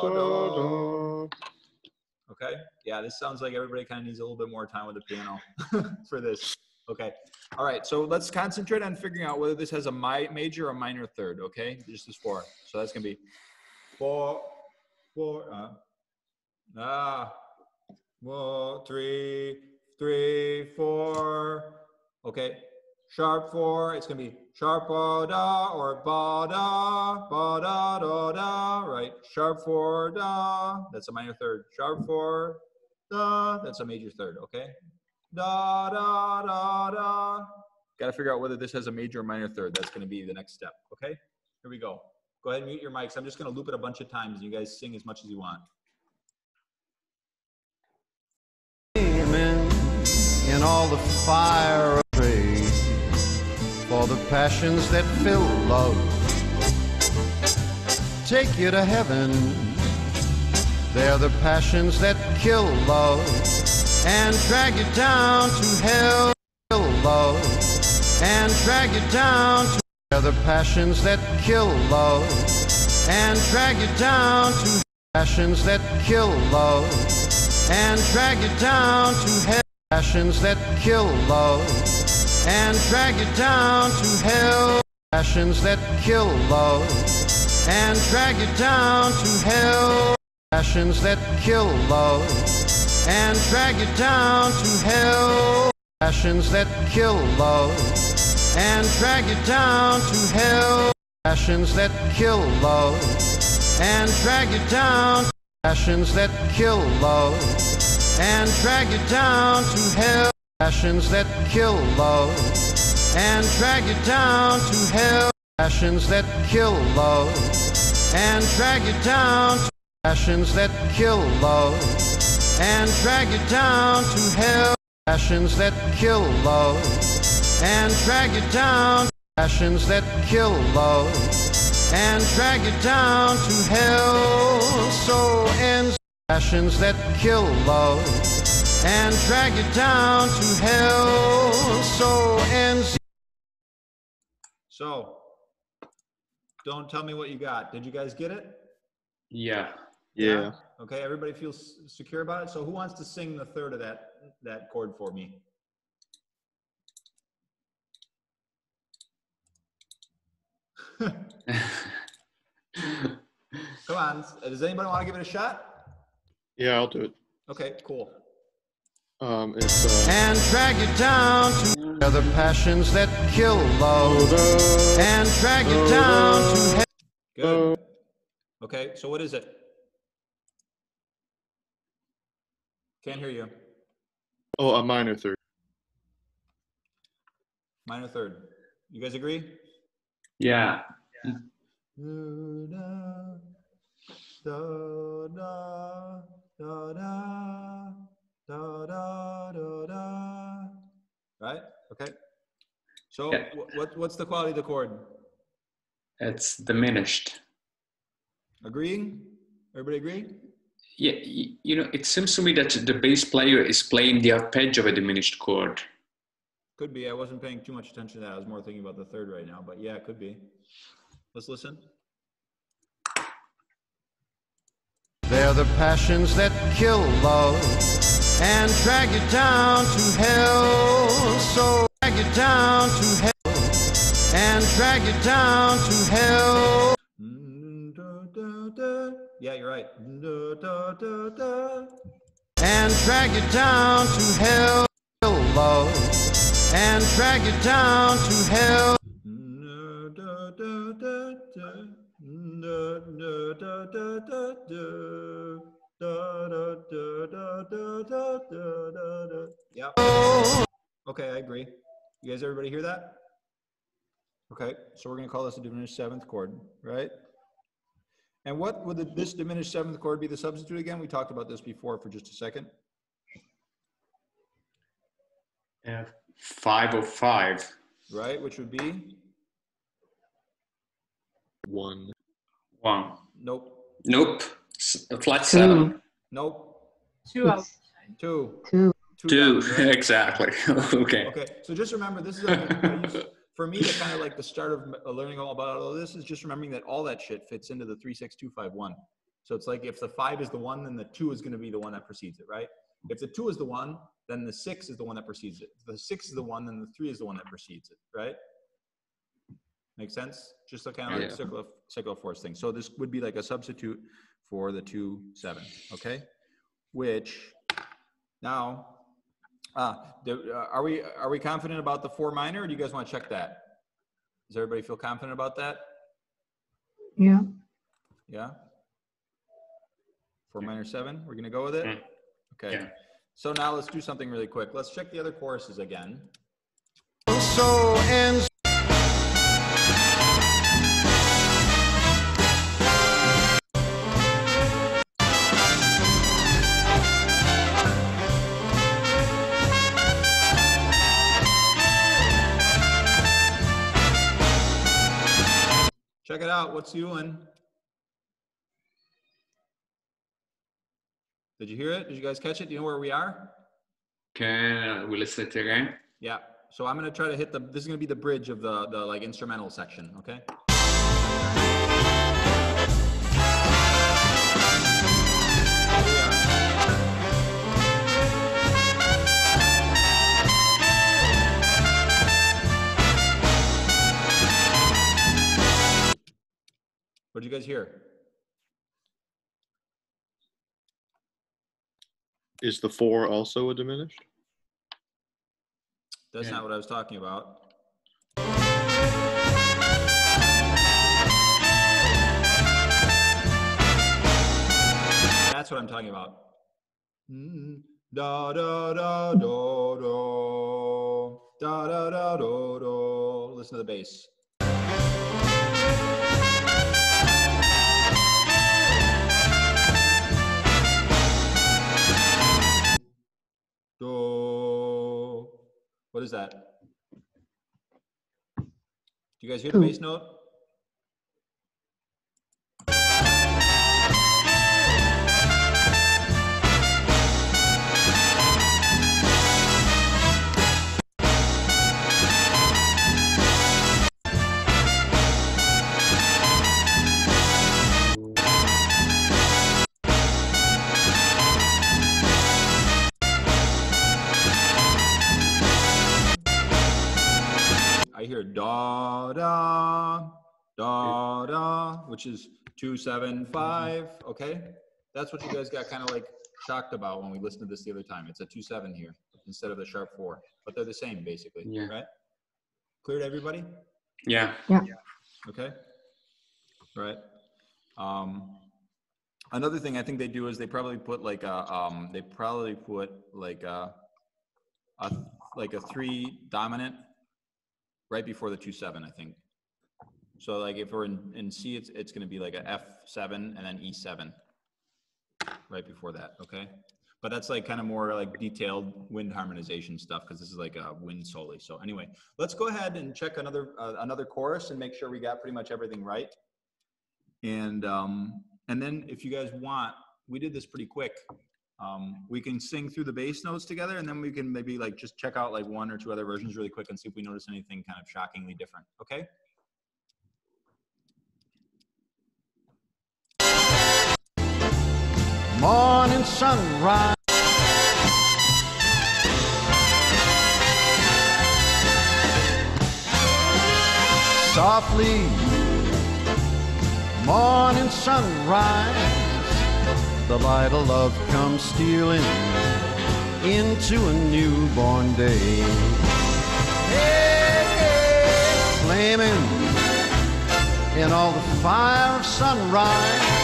Speaker 1: da, da. Okay, yeah, this sounds like everybody kind of needs a little bit more time with the piano for this. Okay, all right, so let's concentrate on figuring out whether this has a major or minor 3rd, okay? Just this 4. So that's gonna be 4, 3, 3, 4. Okay, sharp 4. It's gonna be sharp ba da or ba da da da. Right, sharp 4 da. That's a minor 3rd. Sharp 4 da. That's a major 3rd. Okay, da da da da. Got to figure out whether this has a major or minor 3rd. That's gonna be the next step. Okay, here we go. Go ahead and mute your mics. I'm just gonna loop it a bunch of times, and you guys sing as much as you want.
Speaker 7: In all the fire of praise for the passions that fill love, take you to heaven. They're the passions that kill love and drag you down to hell. Kill love and drag you down to. They're the passions that kill love and drag you down to. Passions that kill love and drag you down to hell. Passions that kill love and drag you down to hell. Passions that kill love and drag you down to hell. Passions that kill love and drag you down to hell. passions that kill love and drag you down to hell. Passions that kill love and drag you down. Passions that kill love and drag you down to hell. Passions that kill love and drag you down to hell. Passions that kill love and drag you down to passions that kill love and drag you down to hell. Passions that kill love and drag you down. Passions that kill love and drag you down to hell. So ends passions that kill love and drag you down to hell. So ends.
Speaker 1: So, don't tell me what you got. Did you guys get it?
Speaker 2: Yeah.
Speaker 8: Yeah.
Speaker 1: Okay, everybody feels secure about it? So who wants to sing the third of that chord for me? Come on, does anybody want to give it a shot?
Speaker 8: Yeah, I'll do it.
Speaker 1: Okay, cool.
Speaker 8: It's
Speaker 7: and drag you down to other passions that kill love and drag you down to hell.
Speaker 1: Good. Okay, so what is it? Can't hear you.
Speaker 8: Oh, a minor third.
Speaker 1: Minor third. You guys agree?
Speaker 2: Yeah.
Speaker 1: Right? Okay. So
Speaker 2: Yeah.
Speaker 1: what's the quality of the chord?
Speaker 2: It's diminished.
Speaker 1: Agreeing? Everybody agree?
Speaker 2: Yeah, you know, it seems to me that the bass player is playing the arpeggio of a diminished chord.
Speaker 1: Could be. I wasn't paying too much attention to that. I was more thinking about the third right now, but yeah, it could be. Let's listen.
Speaker 7: They're the passions that kill love and drag you down to hell. So drag you down to hell and drag you down to hell.
Speaker 1: Yeah, you're right.
Speaker 7: And drag you down to hell. Kill love and drag you down to hell.
Speaker 1: Yep. Okay, I agree. You guys, everybody hear that? Okay, so we're going to call this a diminished seventh chord, right? And what would this diminished seventh chord be the substitute again? We talked about this before for just a second.
Speaker 2: 5 of 5.
Speaker 1: Right, which would be?
Speaker 8: 1.
Speaker 2: 1.
Speaker 1: Nope.
Speaker 2: Nope. A flat 7.
Speaker 1: Nope.
Speaker 5: 2 out.
Speaker 1: 2.
Speaker 6: 2.
Speaker 2: 2.
Speaker 1: Right?
Speaker 2: Exactly. Okay.
Speaker 1: Okay, so just remember, this is for me to kind of like the start of learning all about all of this is just remembering that all that shit fits into the 3-6-2-5-1. So it's like if the 5 is the 1, then the 2 is going to be the one that precedes it, right? If the 2 is the 1, then the 6 is the one that precedes it. If the 6 is the 1, then the 3 is the one that precedes it, right? Make sense? Just a kind of like circle of force thing. So this would be like a substitute for the 2-7, okay? Which now, are we confident about the 4 minor, or do you guys want to check that? Does everybody feel confident about that?
Speaker 6: Yeah.
Speaker 1: Yeah. 4 minor 7. We're gonna go with it. Okay.
Speaker 2: Yeah.
Speaker 1: So now let's do something really quick. Let's check the other choruses again.
Speaker 7: So ends.
Speaker 1: Check it out. What's doing? Did you hear it? Did you guys catch it? Do you know where we are?
Speaker 2: Can we listen to it again?
Speaker 1: Yeah. So I'm going to try to hit this is going to be the bridge of the like instrumental section. Okay. Here we are. What did you guys hear?
Speaker 8: Is the 4 also a diminished?
Speaker 1: That's not what I was talking about. That's what I'm talking about. Da da da do do. Da da da do do. Listen to the bass. Do. What is that? Do you guys hear the bass note? I hear da da da da, which is 2 7 5. Okay, that's what you guys got kind of like shocked about when we listened to this the other time. It's a 2 7 here instead of the sharp 4, but they're the same basically.
Speaker 2: Yeah.
Speaker 1: Right? Clear to everybody?
Speaker 2: Yeah.
Speaker 6: Yeah.
Speaker 1: Okay. Right. Another thing I think they do is they probably put like a like a 3 dominant right before the 2 7, I think. So like if we're in C, it's going to be like a F7 and then E7 right before that. Okay. But that's like kind of more like detailed wind harmonization stuff, because this is like a wind soli. So anyway, let's go ahead and check another chorus and make sure we got pretty much everything right. And then if you guys want, we did this pretty quick. We can sing through the bass notes together, and then we can maybe like just check out like 1 or 2 other versions really quick and see if we notice anything kind of shockingly different. Okay.
Speaker 7: Morning sunrise, softly, morning sunrise, the light of love comes stealing into a newborn day. Hey, flaming in all the fire of sunrise,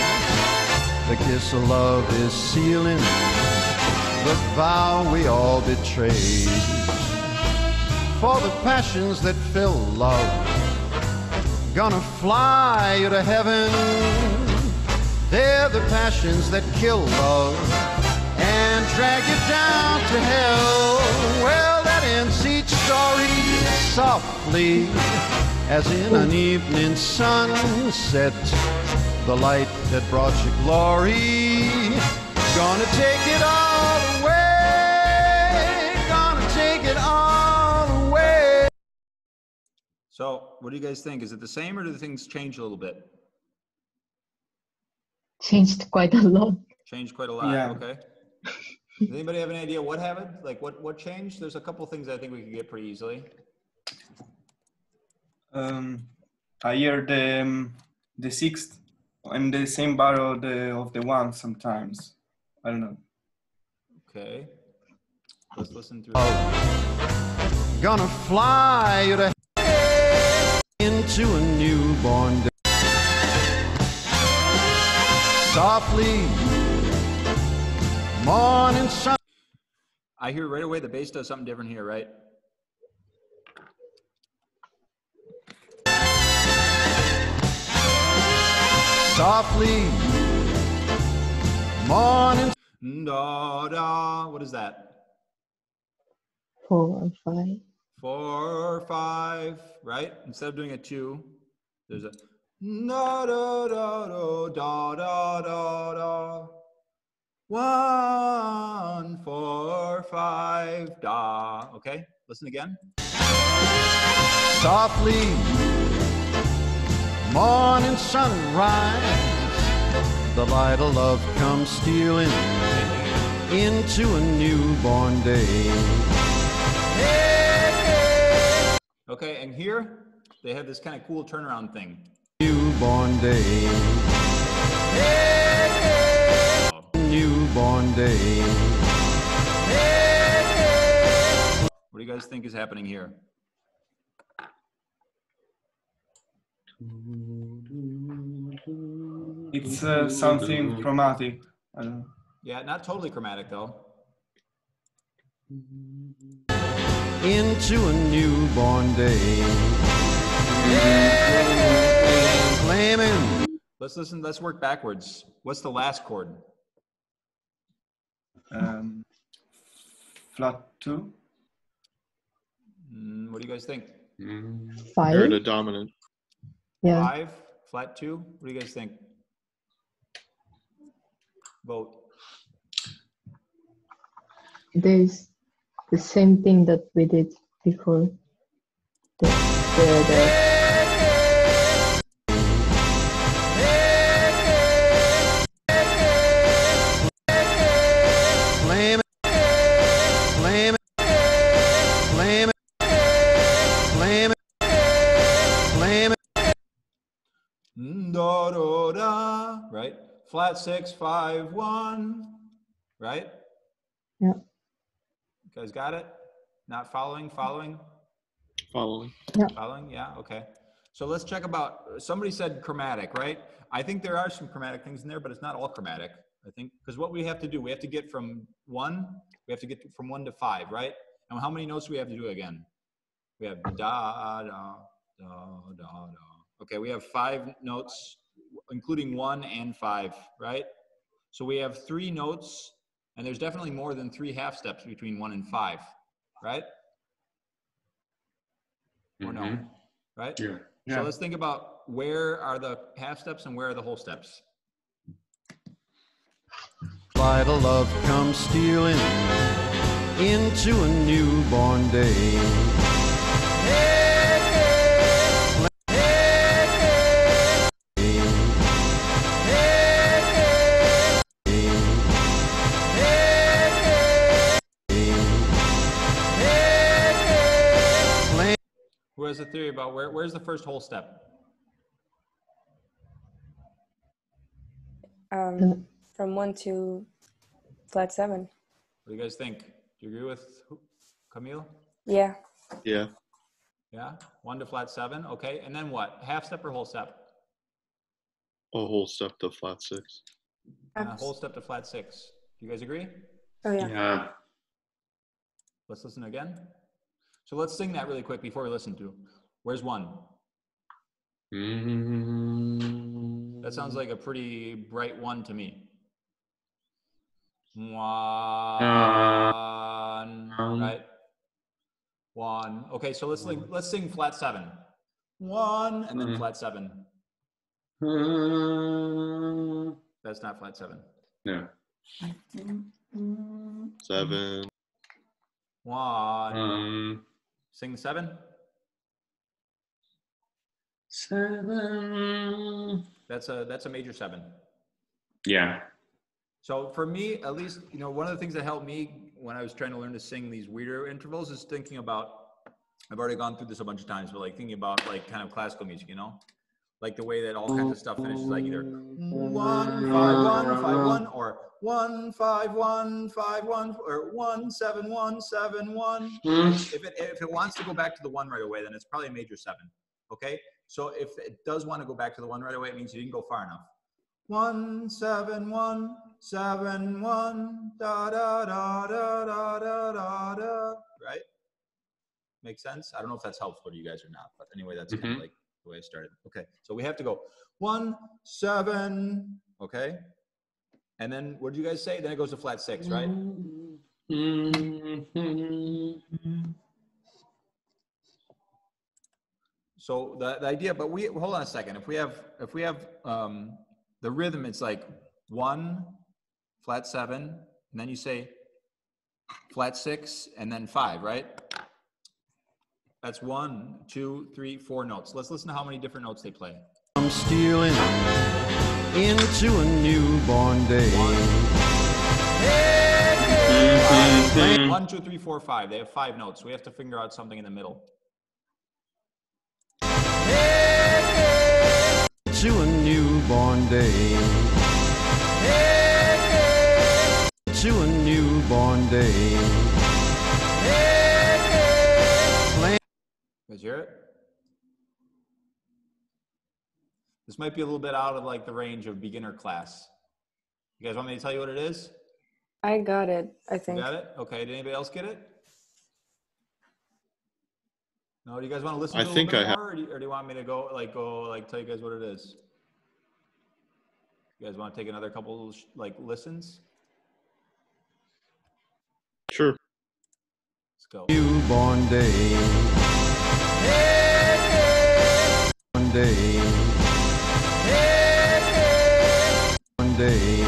Speaker 7: the kiss of love is sealing the vow we all betrayed. For the passions that fill love, gonna fly you to heaven. They're the passions that kill love and drag you down to hell. Well, that ends each story softly, as in an evening sunset. The light that brought you glory, gonna take it all away, gonna take it all away.
Speaker 1: So what do you guys think? Is it the same, or do things change a little bit?
Speaker 6: Changed quite a lot.
Speaker 1: Changed quite a lot.
Speaker 4: Yeah.
Speaker 1: Okay. Does anybody have any idea what happened? Like what changed? There's a couple things I think we could get pretty easily.
Speaker 4: I hear the sixth and the same bar of the one sometimes. I don't know.
Speaker 1: Okay. Let's listen through.
Speaker 7: Gonna fly you to into a newborn day. Softly, morning sun.
Speaker 1: I hear right away the bass does something different here, right?
Speaker 7: Softly, morning.
Speaker 1: Da da. What is that?
Speaker 6: 4 and 5.
Speaker 1: 4 5, right? Instead of doing a 2, there's a da da da da da da da da. 1 4 5 da. Okay, listen again.
Speaker 7: Softly, morning sunrise, the light of love comes stealing into a newborn day.
Speaker 1: Okay, and here they have this kind of cool turnaround thing.
Speaker 7: Newborn day. Newborn day.
Speaker 1: What do you guys guys think is happening here?
Speaker 4: It's something chromatic. I don't know.
Speaker 1: Yeah, not totally chromatic though.
Speaker 7: Into a newborn day. Flaming.
Speaker 1: Let's listen, let's work backwards. What's the last chord?
Speaker 4: Flat 2.
Speaker 1: What do you guys think?
Speaker 6: Five.
Speaker 8: You're the dominant.
Speaker 6: Yeah.
Speaker 1: 5, flat 2. What do you guys think? Vote.
Speaker 6: There's the same thing that we did before. The
Speaker 7: Flaming. Flaming. Flaming. Flaming. Flaming.
Speaker 1: Da, da, da, right? Flat 6, 5, 1, right?
Speaker 6: Yeah.
Speaker 1: You guys got it? Not following?
Speaker 8: Following.
Speaker 1: Following, yeah, okay. So let's check about, somebody said chromatic, right? I think there are some chromatic things in there, but it's not all chromatic, I think. Because what we have to do, we have to get from 1 to 5, right? And how many notes do we have to do again? We have da, da, da, da, da. Okay, we have 5 notes, including 1 and 5, right? So we have 3 notes, and there's definitely more than 3 half steps between 1 and 5, right? Or no, right?
Speaker 2: Yeah.
Speaker 1: So let's think about where are the half steps and where are the whole steps.
Speaker 7: Flight of love comes stealing into a newborn day.
Speaker 1: Who has a theory about where's the first whole step?
Speaker 9: From 1 to flat 7.
Speaker 1: What do you guys think? Do you agree with Camille?
Speaker 9: Yeah.
Speaker 8: Yeah.
Speaker 1: Yeah, 1 to flat 7, okay. And then what? Half step or whole step?
Speaker 8: A whole step to flat 6.
Speaker 1: Whole step to flat 6. Do you guys agree?
Speaker 9: Oh yeah.
Speaker 2: Yeah.
Speaker 1: Let's listen again. So let's sing that really quick before we listen to. Where's 1? That sounds like a pretty bright 1 to me. 1, right? 1. Okay, so let's sing flat 7. 1 and then flat 7. That's not flat 7.
Speaker 2: No.
Speaker 8: 7.
Speaker 1: 1. Sing 7.
Speaker 2: 7.
Speaker 1: That's a major 7.
Speaker 2: Yeah.
Speaker 1: So for me, at least, you know, one of the things that helped me when I was trying to learn to sing these weirder intervals is thinking about, I've already gone through this a bunch of times, but like thinking about like kind of classical music, you know, like the way that all kinds of stuff finishes, like either 1 5 1 5 1 or 1 5 1 5 1 or 1 7 1 7 1. If it wants to go back to the 1 right away, then it's probably a major 7. Okay, so if it does want to go back to the 1 right away, it means you didn't go far enough. 1 7 1 7 1 da da da da da da da da. Right? Makes sense? I don't know if that's helpful to you guys or not, but anyway, that's kind of like the way I started. Okay, so we have to go 1 7. Okay, and then what did you guys say? Then it goes to flat 6, right? So the idea, but hold on a second. If we have the rhythm, it's like 1 flat 7, and then you say flat 6 and then 5, right? That's 1 2 3 4 notes. Let's listen to how many different notes they play.
Speaker 7: I'm stealing into a newborn day.
Speaker 1: 1 2 3 4 5. They have 5 notes. We have to figure out something in the middle.
Speaker 7: To a newborn day. To a newborn day.
Speaker 1: guys hear it? This might be a little bit out of like the range of beginner class. You guys want me to tell you what it is?
Speaker 9: I got it, I
Speaker 1: You
Speaker 9: think.
Speaker 1: got it? Okay, did anybody else get it? No, do you guys want to listen
Speaker 8: I
Speaker 1: to it a
Speaker 8: think
Speaker 1: little
Speaker 8: I
Speaker 1: bit
Speaker 8: have.
Speaker 1: more, or do you want me to go tell you guys what it is? You guys want to take another couple like listens?
Speaker 8: Sure.
Speaker 1: Let's go.
Speaker 7: Newborn day. One day. One day.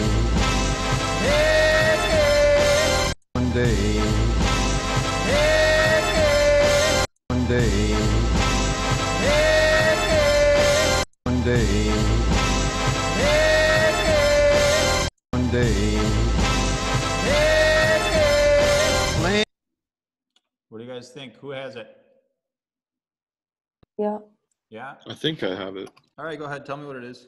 Speaker 7: One day. One day. One day. One day.
Speaker 1: What do you guys think? Who has it?
Speaker 9: Yeah.
Speaker 1: Yeah?
Speaker 8: I think I have it.
Speaker 1: All right, go ahead. Tell me what it is.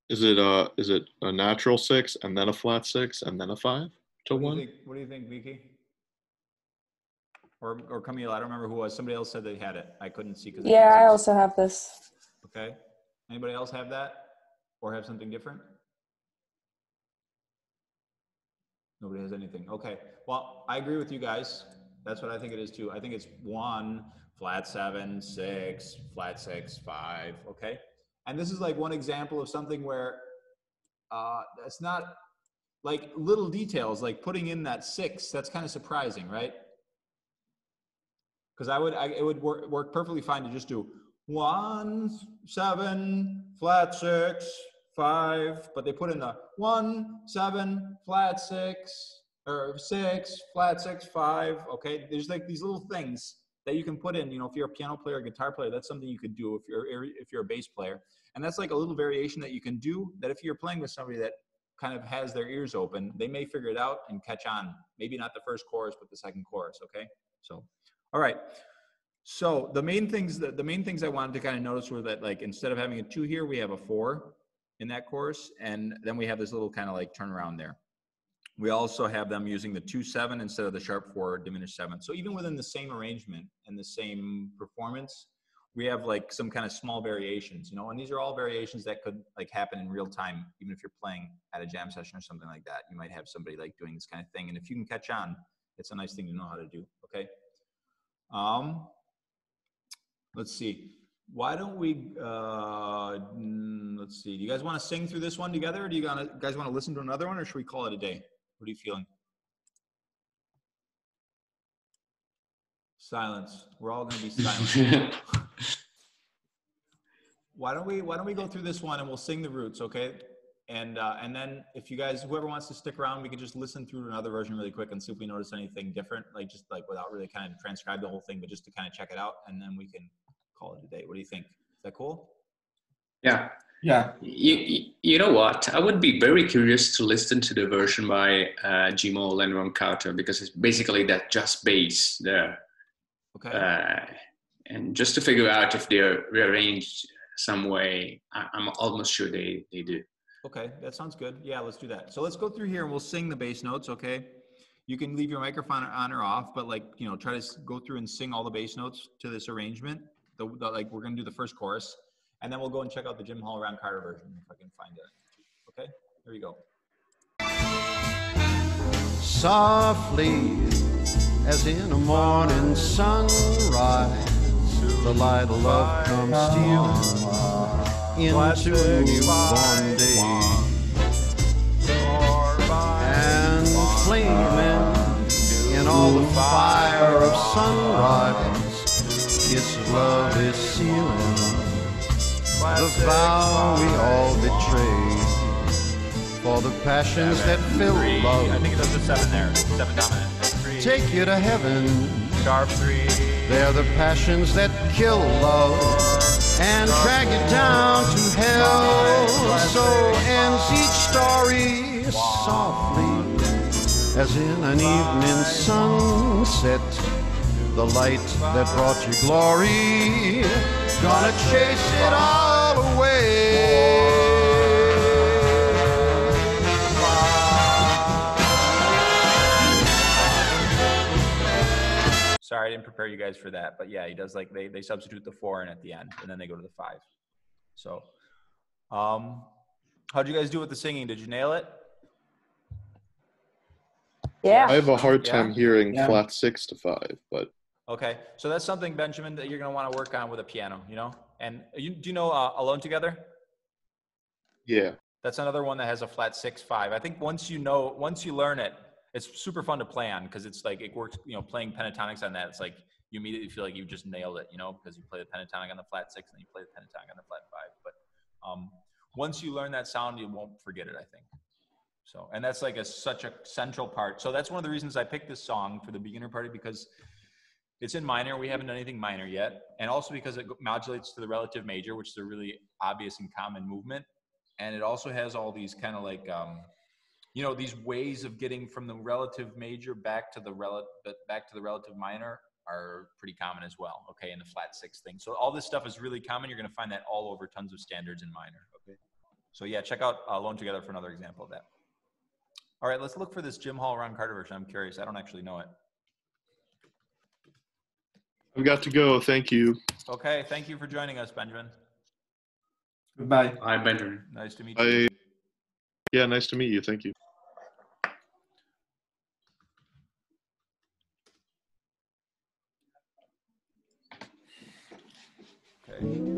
Speaker 8: Is it a natural 6 and then a flat 6 and then a 5 to 1?
Speaker 1: What do you think, Vicky? Or Camille? I don't remember who it was. Somebody else said they had it. I couldn't see.
Speaker 9: Yeah, I also have this.
Speaker 1: Okay. Anybody else have that? Or have something different? Nobody has anything. Okay. Well, I agree with you guys. That's what I think it is too. I think it's 1, flat 7, 6, flat 6, 5. Okay. And this is like one example of something where it's not like little details, like putting in that 6. That's kind of surprising, right? Because it would work perfectly fine to just do 1, 7, flat 6, 5, but they put in the 1, 7, flat 6, or 6, flat 6, 5. Okay, there's like these little things that you can put in. You know, if you're a piano player or guitar player, that's something you could do if you're a bass player. And that's like a little variation that you can do. That if you're playing with somebody that kind of has their ears open, they may figure it out and catch on. Maybe not the first chorus, but the second chorus. Okay, so all right. So the main things I wanted to kind of notice were that, like, instead of having a 2 here, we have a 4 in that chorus, and then we have this little kind of like turnaround there. We also have them using the 2-7 instead of the sharp 4 diminished 7. So even within the same arrangement and the same performance, we have like some kind of small variations, you know, and these are all variations that could like happen in real time. Even if you're playing at a jam session or something like that, you might have somebody like doing this kind of thing. And if you can catch on, it's a nice thing to know how to do. Okay. Let's see. Why don't we, let's see. Do you guys want to sing through this one together? Or do you guys want to listen to another one, or should we call it a day? What are you feeling? Silence. We're all going to be silent. Why don't we go through this one and we'll sing the roots, okay? And then if you guys, whoever wants to stick around, we can just listen through another version really quick and see if we notice anything different, like just like without really kind of transcribe the whole thing, but just to kind of check it out, and then we can call it a day. What do you think? Is that cool?
Speaker 2: Yeah.
Speaker 4: Yeah.
Speaker 2: You know what? I would be very curious to listen to the version by Gmol and Ron Carter, because it's basically that just bass there.
Speaker 1: Okay.
Speaker 2: And just to figure out if they're rearranged some way, I'm almost sure they do.
Speaker 1: Okay, that sounds good. Yeah, let's do that. So let's go through here and we'll sing the bass notes, okay? You can leave your microphone on or off, but like, you know, try to go through and sing all the bass notes to this arrangement. Like we're gonna do the first chorus, and then we'll go and check out the Jim Hall Ron Carter version if I can find it. Okay, here you go.
Speaker 7: Softly, as in a morning sunrise, the light of love comes stealing into a newborn day, and flaming in all the fire of sunrise, its love is sealing the vow we all betrayed, for the passions that fill love.
Speaker 1: I think it does the 7 there. 7 dominant. 3.
Speaker 7: Take you to heaven.
Speaker 1: Sharp 3.
Speaker 7: They're the passions that kill love and drag you down to hell. So ends each story softly, as in an evening sunset. The light that brought you glory, gonna chase it all away.
Speaker 1: didn't prepare you guys for that, but yeah, he does like they substitute the 4 in at the end, and then they go to the 5. So, how'd you guys do with the singing? Did you nail it?
Speaker 9: Yeah.
Speaker 8: I have a hard time hearing
Speaker 4: Yeah.
Speaker 8: flat 6 to 5, but
Speaker 1: Okay, so that's something, Benjamin, that you're gonna want to work on with a piano, you know. And do you know Alone Together?
Speaker 8: yeah.
Speaker 1: That's another one that has a flat 6/5. I think once you learn it, it's super fun to play on because it's like it works. You know, playing pentatonics on that, it's like you immediately feel like you just nailed it. You know, because you play the pentatonic on the flat 6 and then you play the pentatonic on the flat 5. But once you learn that sound, you won't forget it, I think. So, and that's like such a central part. So that's one of the reasons I picked this song for the beginner party, because it's in minor. We haven't done anything minor yet. And also because it modulates to the relative major, which is a really obvious and common movement. And it also has all these kind of like, you know, these ways of getting from the relative major back to the relative minor are pretty common as well. Okay. In the flat 6 thing. So all this stuff is really common. You're going to find that all over tons of standards in minor. Okay. So yeah, check out Alone Together for another example of that. All right, let's look for this Jim Hall, Ron Carter version. I'm curious. I don't actually know it.
Speaker 8: I've got to go. Thank you.
Speaker 1: Okay, thank you for joining us, Benjamin.
Speaker 4: Goodbye.
Speaker 2: Hi, Benjamin.
Speaker 1: Nice to meet you.
Speaker 8: Yeah, nice to meet you. Thank you.
Speaker 1: Okay.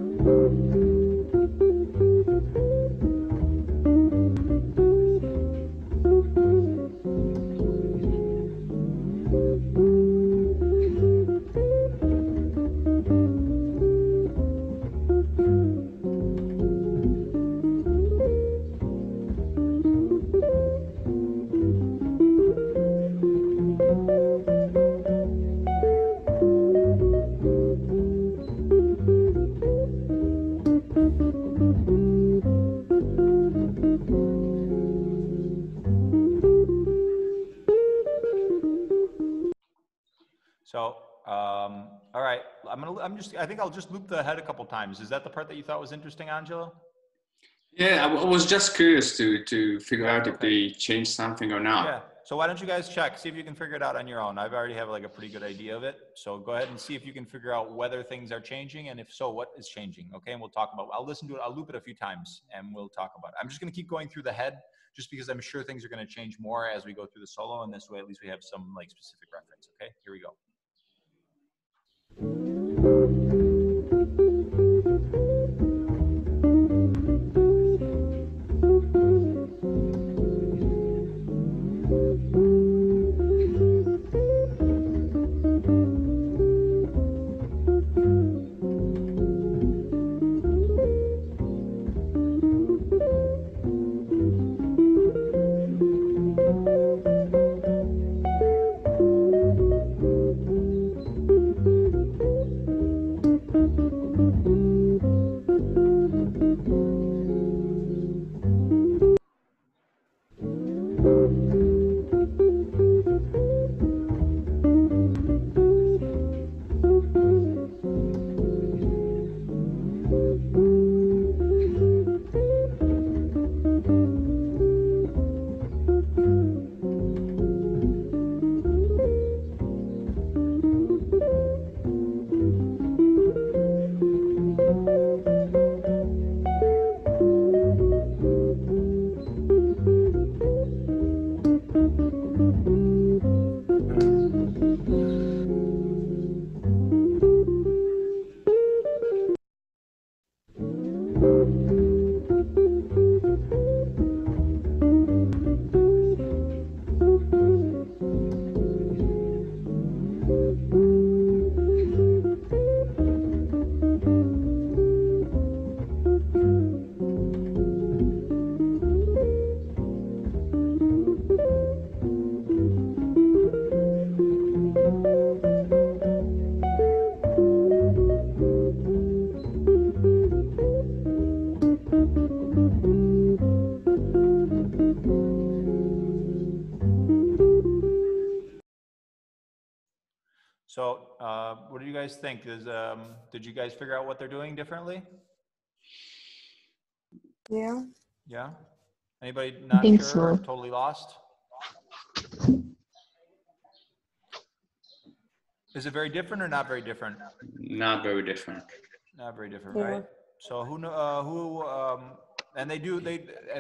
Speaker 1: So, all right, I think I'll just loop the head a couple times. Is that the part that you thought was interesting, Angelo?
Speaker 2: Yeah, I was just curious to figure out if
Speaker 1: Okay.
Speaker 2: they changed something or not.
Speaker 1: Yeah. So why don't you guys check, see if you can figure it out on your own. I've already have like a pretty good idea of it. So go ahead and see if you can figure out whether things are changing, and if so, what is changing. Okay. And we'll talk about, I'll listen to it. I'll loop it a few times and we'll talk about it. I'm just going to keep going through the head just because I'm sure things are going to change more as we go through the solo. And this way, at least we have some like specific reference. Okay. Here we go. So what do you guys think? Did you guys figure out what they're doing differently?
Speaker 9: Yeah.
Speaker 1: Yeah? Anybody not
Speaker 6: think
Speaker 1: sure or
Speaker 6: so.
Speaker 1: totally lost? Is it very different or not very different?
Speaker 2: Not very different.
Speaker 1: Not very different,
Speaker 9: Yeah.
Speaker 1: right? So and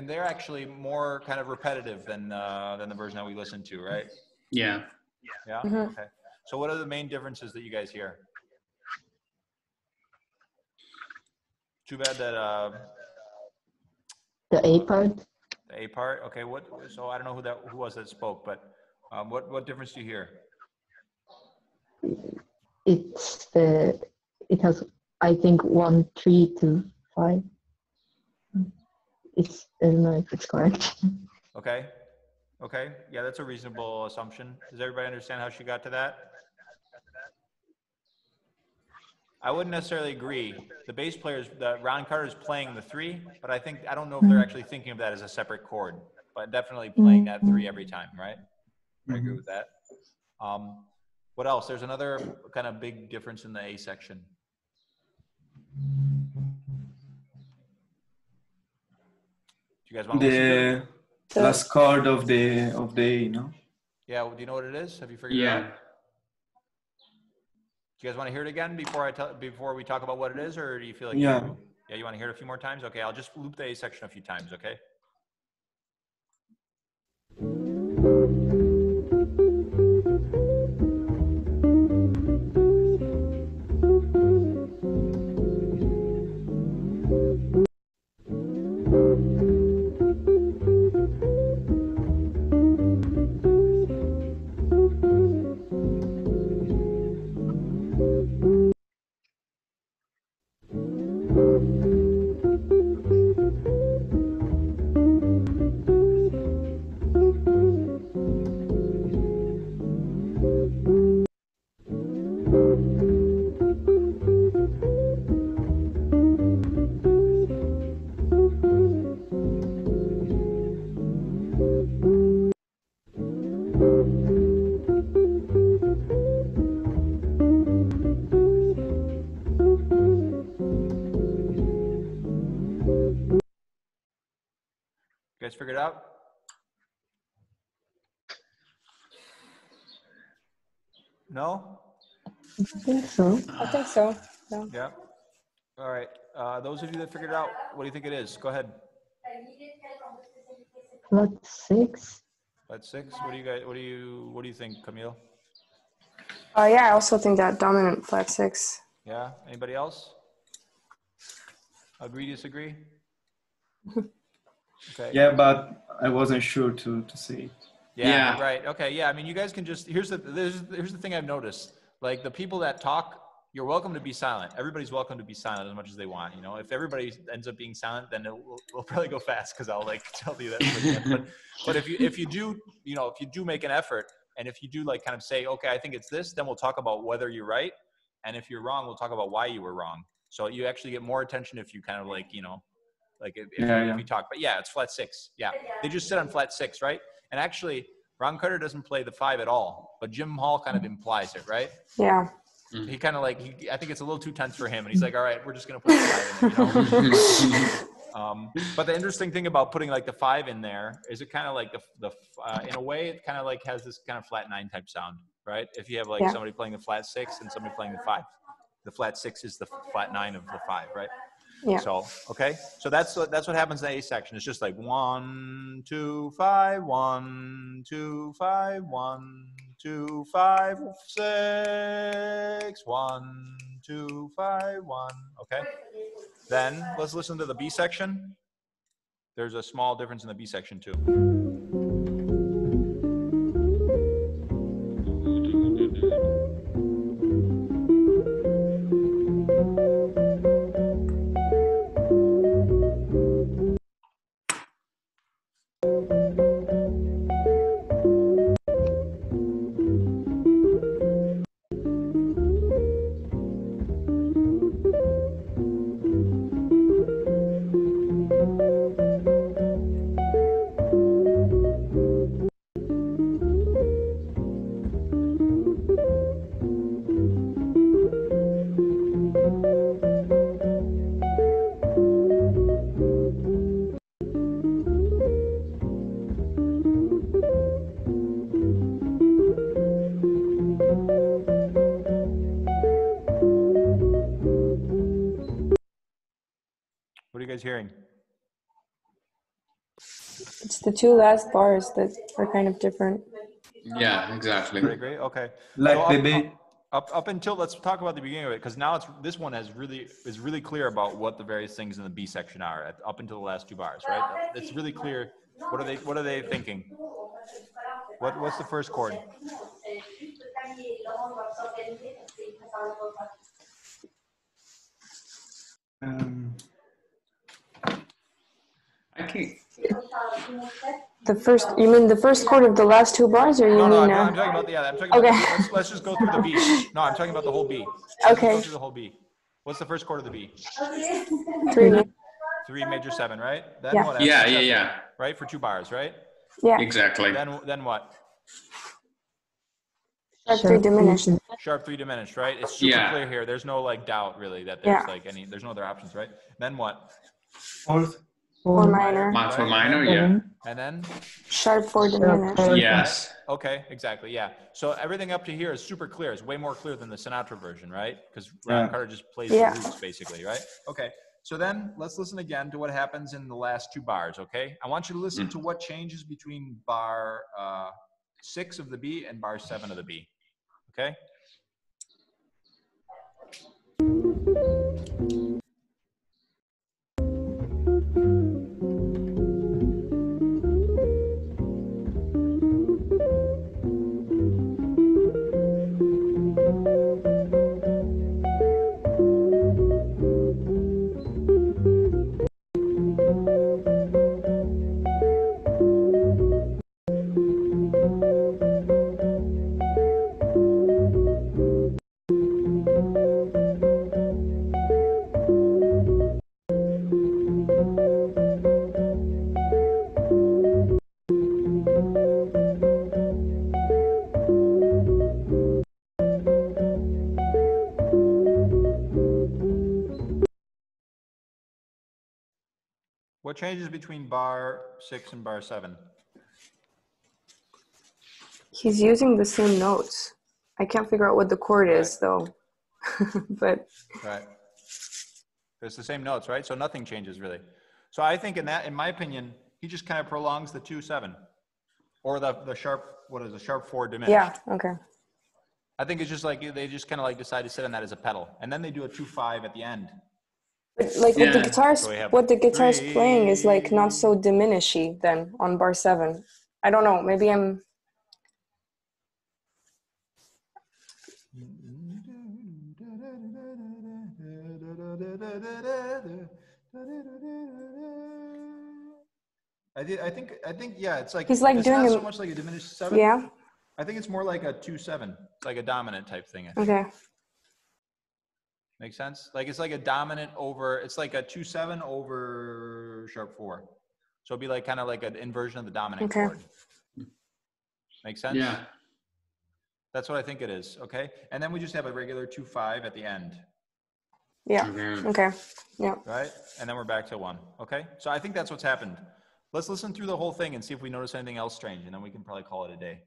Speaker 1: they're actually more kind of repetitive than the version that we listened to, right?
Speaker 2: Yeah.
Speaker 1: Yeah.
Speaker 9: Mhm.
Speaker 1: Okay. So what are the main differences that you guys hear? Too bad that
Speaker 6: The A part.
Speaker 1: the A part. Okay. So I don't know who was that spoke, but what difference do you hear?
Speaker 6: It has, I think, 1, 3 to 5. I don't know if it's correct.
Speaker 1: Okay. Okay. Yeah, that's a reasonable assumption. Does everybody understand how she got to that? I wouldn't necessarily agree. The bass players, Ron Carter's playing the 3, but I don't know if they're actually thinking of that as a separate chord, but definitely playing that 3 every time, right? I agree with that. What else? There's another kind of big difference in the A section. Do you guys want to listen to it?
Speaker 4: The last chord of the A, no?
Speaker 1: Yeah, do you know what it is? Have you figured it out?
Speaker 2: Yeah.
Speaker 1: Do you guys want to hear it again before we talk about what it is, or do you feel like
Speaker 4: Yeah.
Speaker 1: You want to hear it a few more times? Okay, I'll just loop the A section a few times, okay? You guys figured it out? No?
Speaker 6: I think so.
Speaker 9: I think so. Yeah.
Speaker 1: Yeah. All right. Those of you that figured it out, what do you think it is? Go ahead.
Speaker 6: Flat 6.
Speaker 1: Flat 6. What do you think, Camille?
Speaker 9: Yeah, I also think that dominant flat 6.
Speaker 1: Yeah. Anybody else? Agree, disagree? Okay.
Speaker 4: Yeah, but I wasn't sure to say it.
Speaker 1: Yeah, right. Okay. Yeah. I mean, you guys can just, here's the thing I've noticed. Like the people that talk, you're welcome to be silent. Everybody's welcome to be silent as much as they want. You know, if everybody ends up being silent, then we'll probably go fast because I'll like tell you that. But if you do make an effort, and if you do like kind of say, okay, I think it's this, then we'll talk about whether you're right. And if you're wrong, we'll talk about why you were wrong. So you actually get more attention if you kind of like, like if you talk. But yeah, it's flat 6. Yeah. They just sit on flat 6, right? And actually, Ron Carter doesn't play the 5 at all, but Jim Hall kind of implies it, right?
Speaker 9: Yeah.
Speaker 1: He kind of like, I think it's a little too tense for him. And he's like, all right, we're just going to put the 5 in it, But the interesting thing about putting like the 5 in there is it kind of like in a way, it kind of like has this kind of flat 9 type sound, right? If you have like somebody playing the flat 6 and somebody playing the 5. The flat 6 is the flat 9 of the 5, right?
Speaker 9: Yeah.
Speaker 1: So, okay. So that's what happens in the A section. It's just like 1, 2, 5, 1, 2, 5, 1, 2, 5, 6, 1, 2, 5, 1. Okay. Then let's listen to the B section. There's a small difference in the B section too. What are you guys hearing?
Speaker 9: It's the two last bars that are kind of different.
Speaker 2: Yeah, exactly.
Speaker 1: Pretty great. Okay.
Speaker 4: Like
Speaker 1: So
Speaker 4: the B.
Speaker 1: up until, let's talk about the beginning of it, because now this one is really clear about what the various things in the B section are up until the last two bars, right? It's really clear. What are they thinking? What's the first chord?
Speaker 2: I can.
Speaker 9: You mean the first chord of the last two bars, or you
Speaker 1: No,
Speaker 9: mean?
Speaker 1: I'm talking about I'm talking
Speaker 9: Okay.
Speaker 1: about. Let's just go through the B. No, I'm talking about the whole B.
Speaker 9: Okay.
Speaker 1: Let's go through the whole B. What's the first chord of the B?
Speaker 9: 3.
Speaker 1: 3 major 7, right? Then
Speaker 9: Yeah.
Speaker 1: what?
Speaker 2: Yeah.
Speaker 1: Right, for 2 bars, right?
Speaker 9: Yeah.
Speaker 2: Exactly.
Speaker 1: Then what?
Speaker 9: Sharp 3 diminished.
Speaker 1: Sharp 3 diminished, right? It's super clear here. There's no like doubt really that there's there's no other options, right? Then what?
Speaker 4: Fourth.
Speaker 9: 4 minor.
Speaker 2: For minor, yeah.
Speaker 1: And then?
Speaker 9: Sharp 4 diminished.
Speaker 2: Yes.
Speaker 1: Okay, exactly, yeah. So everything up to here is super clear. It's way more clear than the Sinatra version, right? Because Ron Carter just plays the roots, basically, right? Okay, so then let's listen again to what happens in the last 2 bars, okay? I want you to listen to what changes between bar 6 of the B and bar 7 of the B, okay? What changes between bar 6 and bar 7?
Speaker 9: He's using the same notes. I can't figure out what the chord is though. But
Speaker 1: right, it's the same notes, right? So nothing changes really. So I think in my opinion, he just kind of prolongs the 2-7 or the sharp, what is a sharp 4 diminished.
Speaker 9: Yeah, okay.
Speaker 1: I think it's just like they just kind of like decide to sit on that as a pedal, and then they do a 2-5 at the end.
Speaker 9: But like what the guitar's
Speaker 1: So
Speaker 9: playing is like not so diminishing then on bar 7. I don't know, maybe I'm.
Speaker 1: I think yeah, it's like
Speaker 9: He's like
Speaker 1: it's
Speaker 9: doing
Speaker 1: not so much like a diminished 7.
Speaker 9: Yeah.
Speaker 1: I think it's more like a 2-7. It's like a dominant type thing. I think.
Speaker 9: Okay.
Speaker 1: Makes sense? Like it's like a dominant over, it's like a 2-7 over sharp 4. So it'd be like kind of like an inversion of the dominant chord. Make sense?
Speaker 2: Yeah.
Speaker 1: That's what I think it is, okay? And then we just have a regular 2-5 at the end.
Speaker 9: Yeah, okay, yeah.
Speaker 1: Right? And then we're back to 1, okay? So I think that's what's happened. Let's listen through the whole thing and see if we notice anything else strange, and then we can probably call it a day.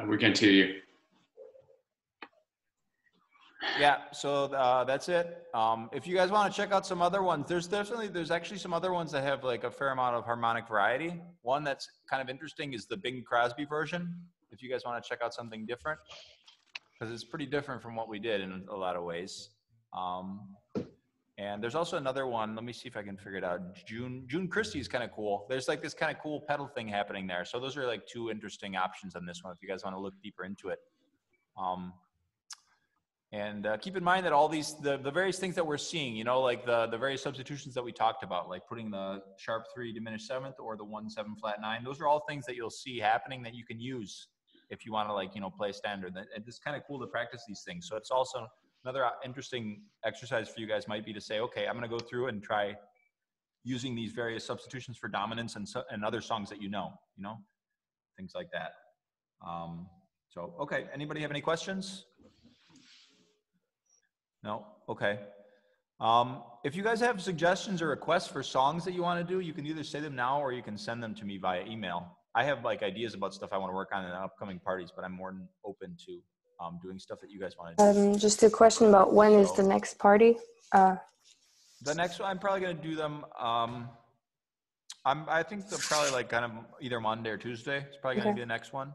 Speaker 2: we can hear you.
Speaker 1: Yeah, so that's it. If you guys want to check out some other ones, there's actually some other ones that have like a fair amount of harmonic variety. One that's kind of interesting is the Bing Crosby version. If you guys want to check out something different, because it's pretty different from what we did in a lot of ways. And there's also another one. Let me see if I can figure it out. June Christie is kind of cool. There's like this kind of cool pedal thing happening there. So those are like two interesting options on this one if you guys want to look deeper into it. And keep in mind that all these, the various things that we're seeing, you know, like the various substitutions that we talked about, like putting the sharp 3 diminished 7th or the 1 7 flat 9, those are all things that you'll see happening that you can use if you want to, like, you know, play standard. And it's kind of cool to practice these things. So it's also another interesting exercise for you guys might be to say, okay, I'm going to go through and try using these various substitutions for dominance and other songs that you know, things like that. So, okay, anybody have any questions? No? Okay. If you guys have suggestions or requests for songs that you want to do, you can either say them now or you can send them to me via email. I have like ideas about stuff I want to work on in upcoming parties, but I'm more than open to doing stuff that you guys want to do.
Speaker 9: Just a question about when is the next party?
Speaker 1: The next one, I'm probably going to do them. I think they're probably like kind of either Monday or Tuesday. It's probably going to be the next one.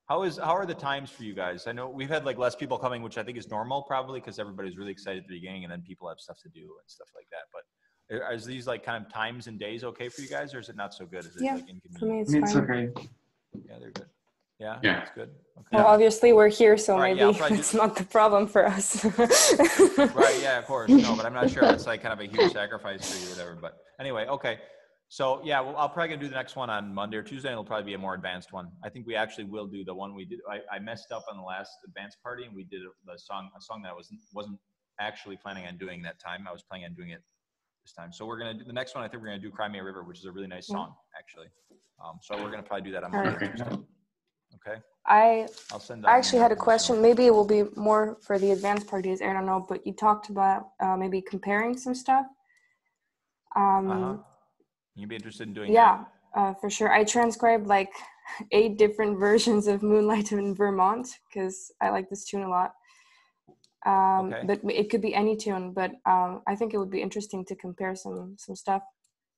Speaker 1: How are the times for you guys? I know we've had like less people coming, which I think is normal probably because everybody's really excited at the beginning and then people have stuff to do and stuff like that. But is these like kind of times and days okay for you guys, or is it not so good? Is it like inconvenient?
Speaker 9: For me
Speaker 4: It's okay.
Speaker 1: Yeah, they're good. Yeah,
Speaker 2: Yeah.
Speaker 1: that's good. Okay.
Speaker 9: Well, obviously we're here, so
Speaker 1: Right,
Speaker 9: maybe
Speaker 1: yeah,
Speaker 9: it's not the problem for us.
Speaker 1: Right, yeah, of course. No, but I'm not sure it's like kind of a huge sacrifice for you or whatever. But anyway, okay. So yeah, well, I'll probably gonna do the next one on Monday or Tuesday, and it'll probably be a more advanced one. I think we actually will do the one we did. I messed up on the last advanced party, and we did a song that I wasn't actually planning on doing that time. I was planning on doing it this time. So we're gonna do the next one. I think we're gonna do "Cry Me a River," which is a really nice song, actually. So we're gonna probably do that on Monday or Tuesday. Okay.
Speaker 9: I'll
Speaker 1: send.
Speaker 9: I actually had a question. Maybe it will be more for the advanced parties. I don't know, but you talked about maybe comparing some stuff.
Speaker 1: You'd be interested in doing that?
Speaker 9: Yeah, for sure. I transcribed like 8 different versions of Moonlight in Vermont because I like this tune a lot. But it could be any tune, but I think it would be interesting to compare some stuff.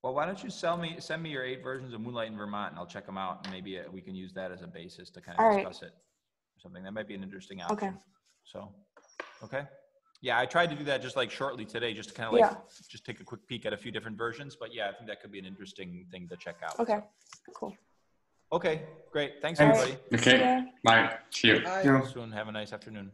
Speaker 1: Well, why don't you send me your 8 versions of Moonlight in Vermont, and I'll check them out, and maybe we can use that as a basis to kind of discuss it or something. That might be an interesting option.
Speaker 9: Okay.
Speaker 1: So, okay. Yeah, I tried to do that just like shortly today, just to kind of like just take a quick peek at a few different versions. But yeah, I think that could be an interesting thing to check out.
Speaker 9: Okay, cool.
Speaker 1: Okay, great. Thanks, everybody.
Speaker 2: Okay, bye. See you.
Speaker 3: Bye.
Speaker 1: See you soon. Have a nice afternoon.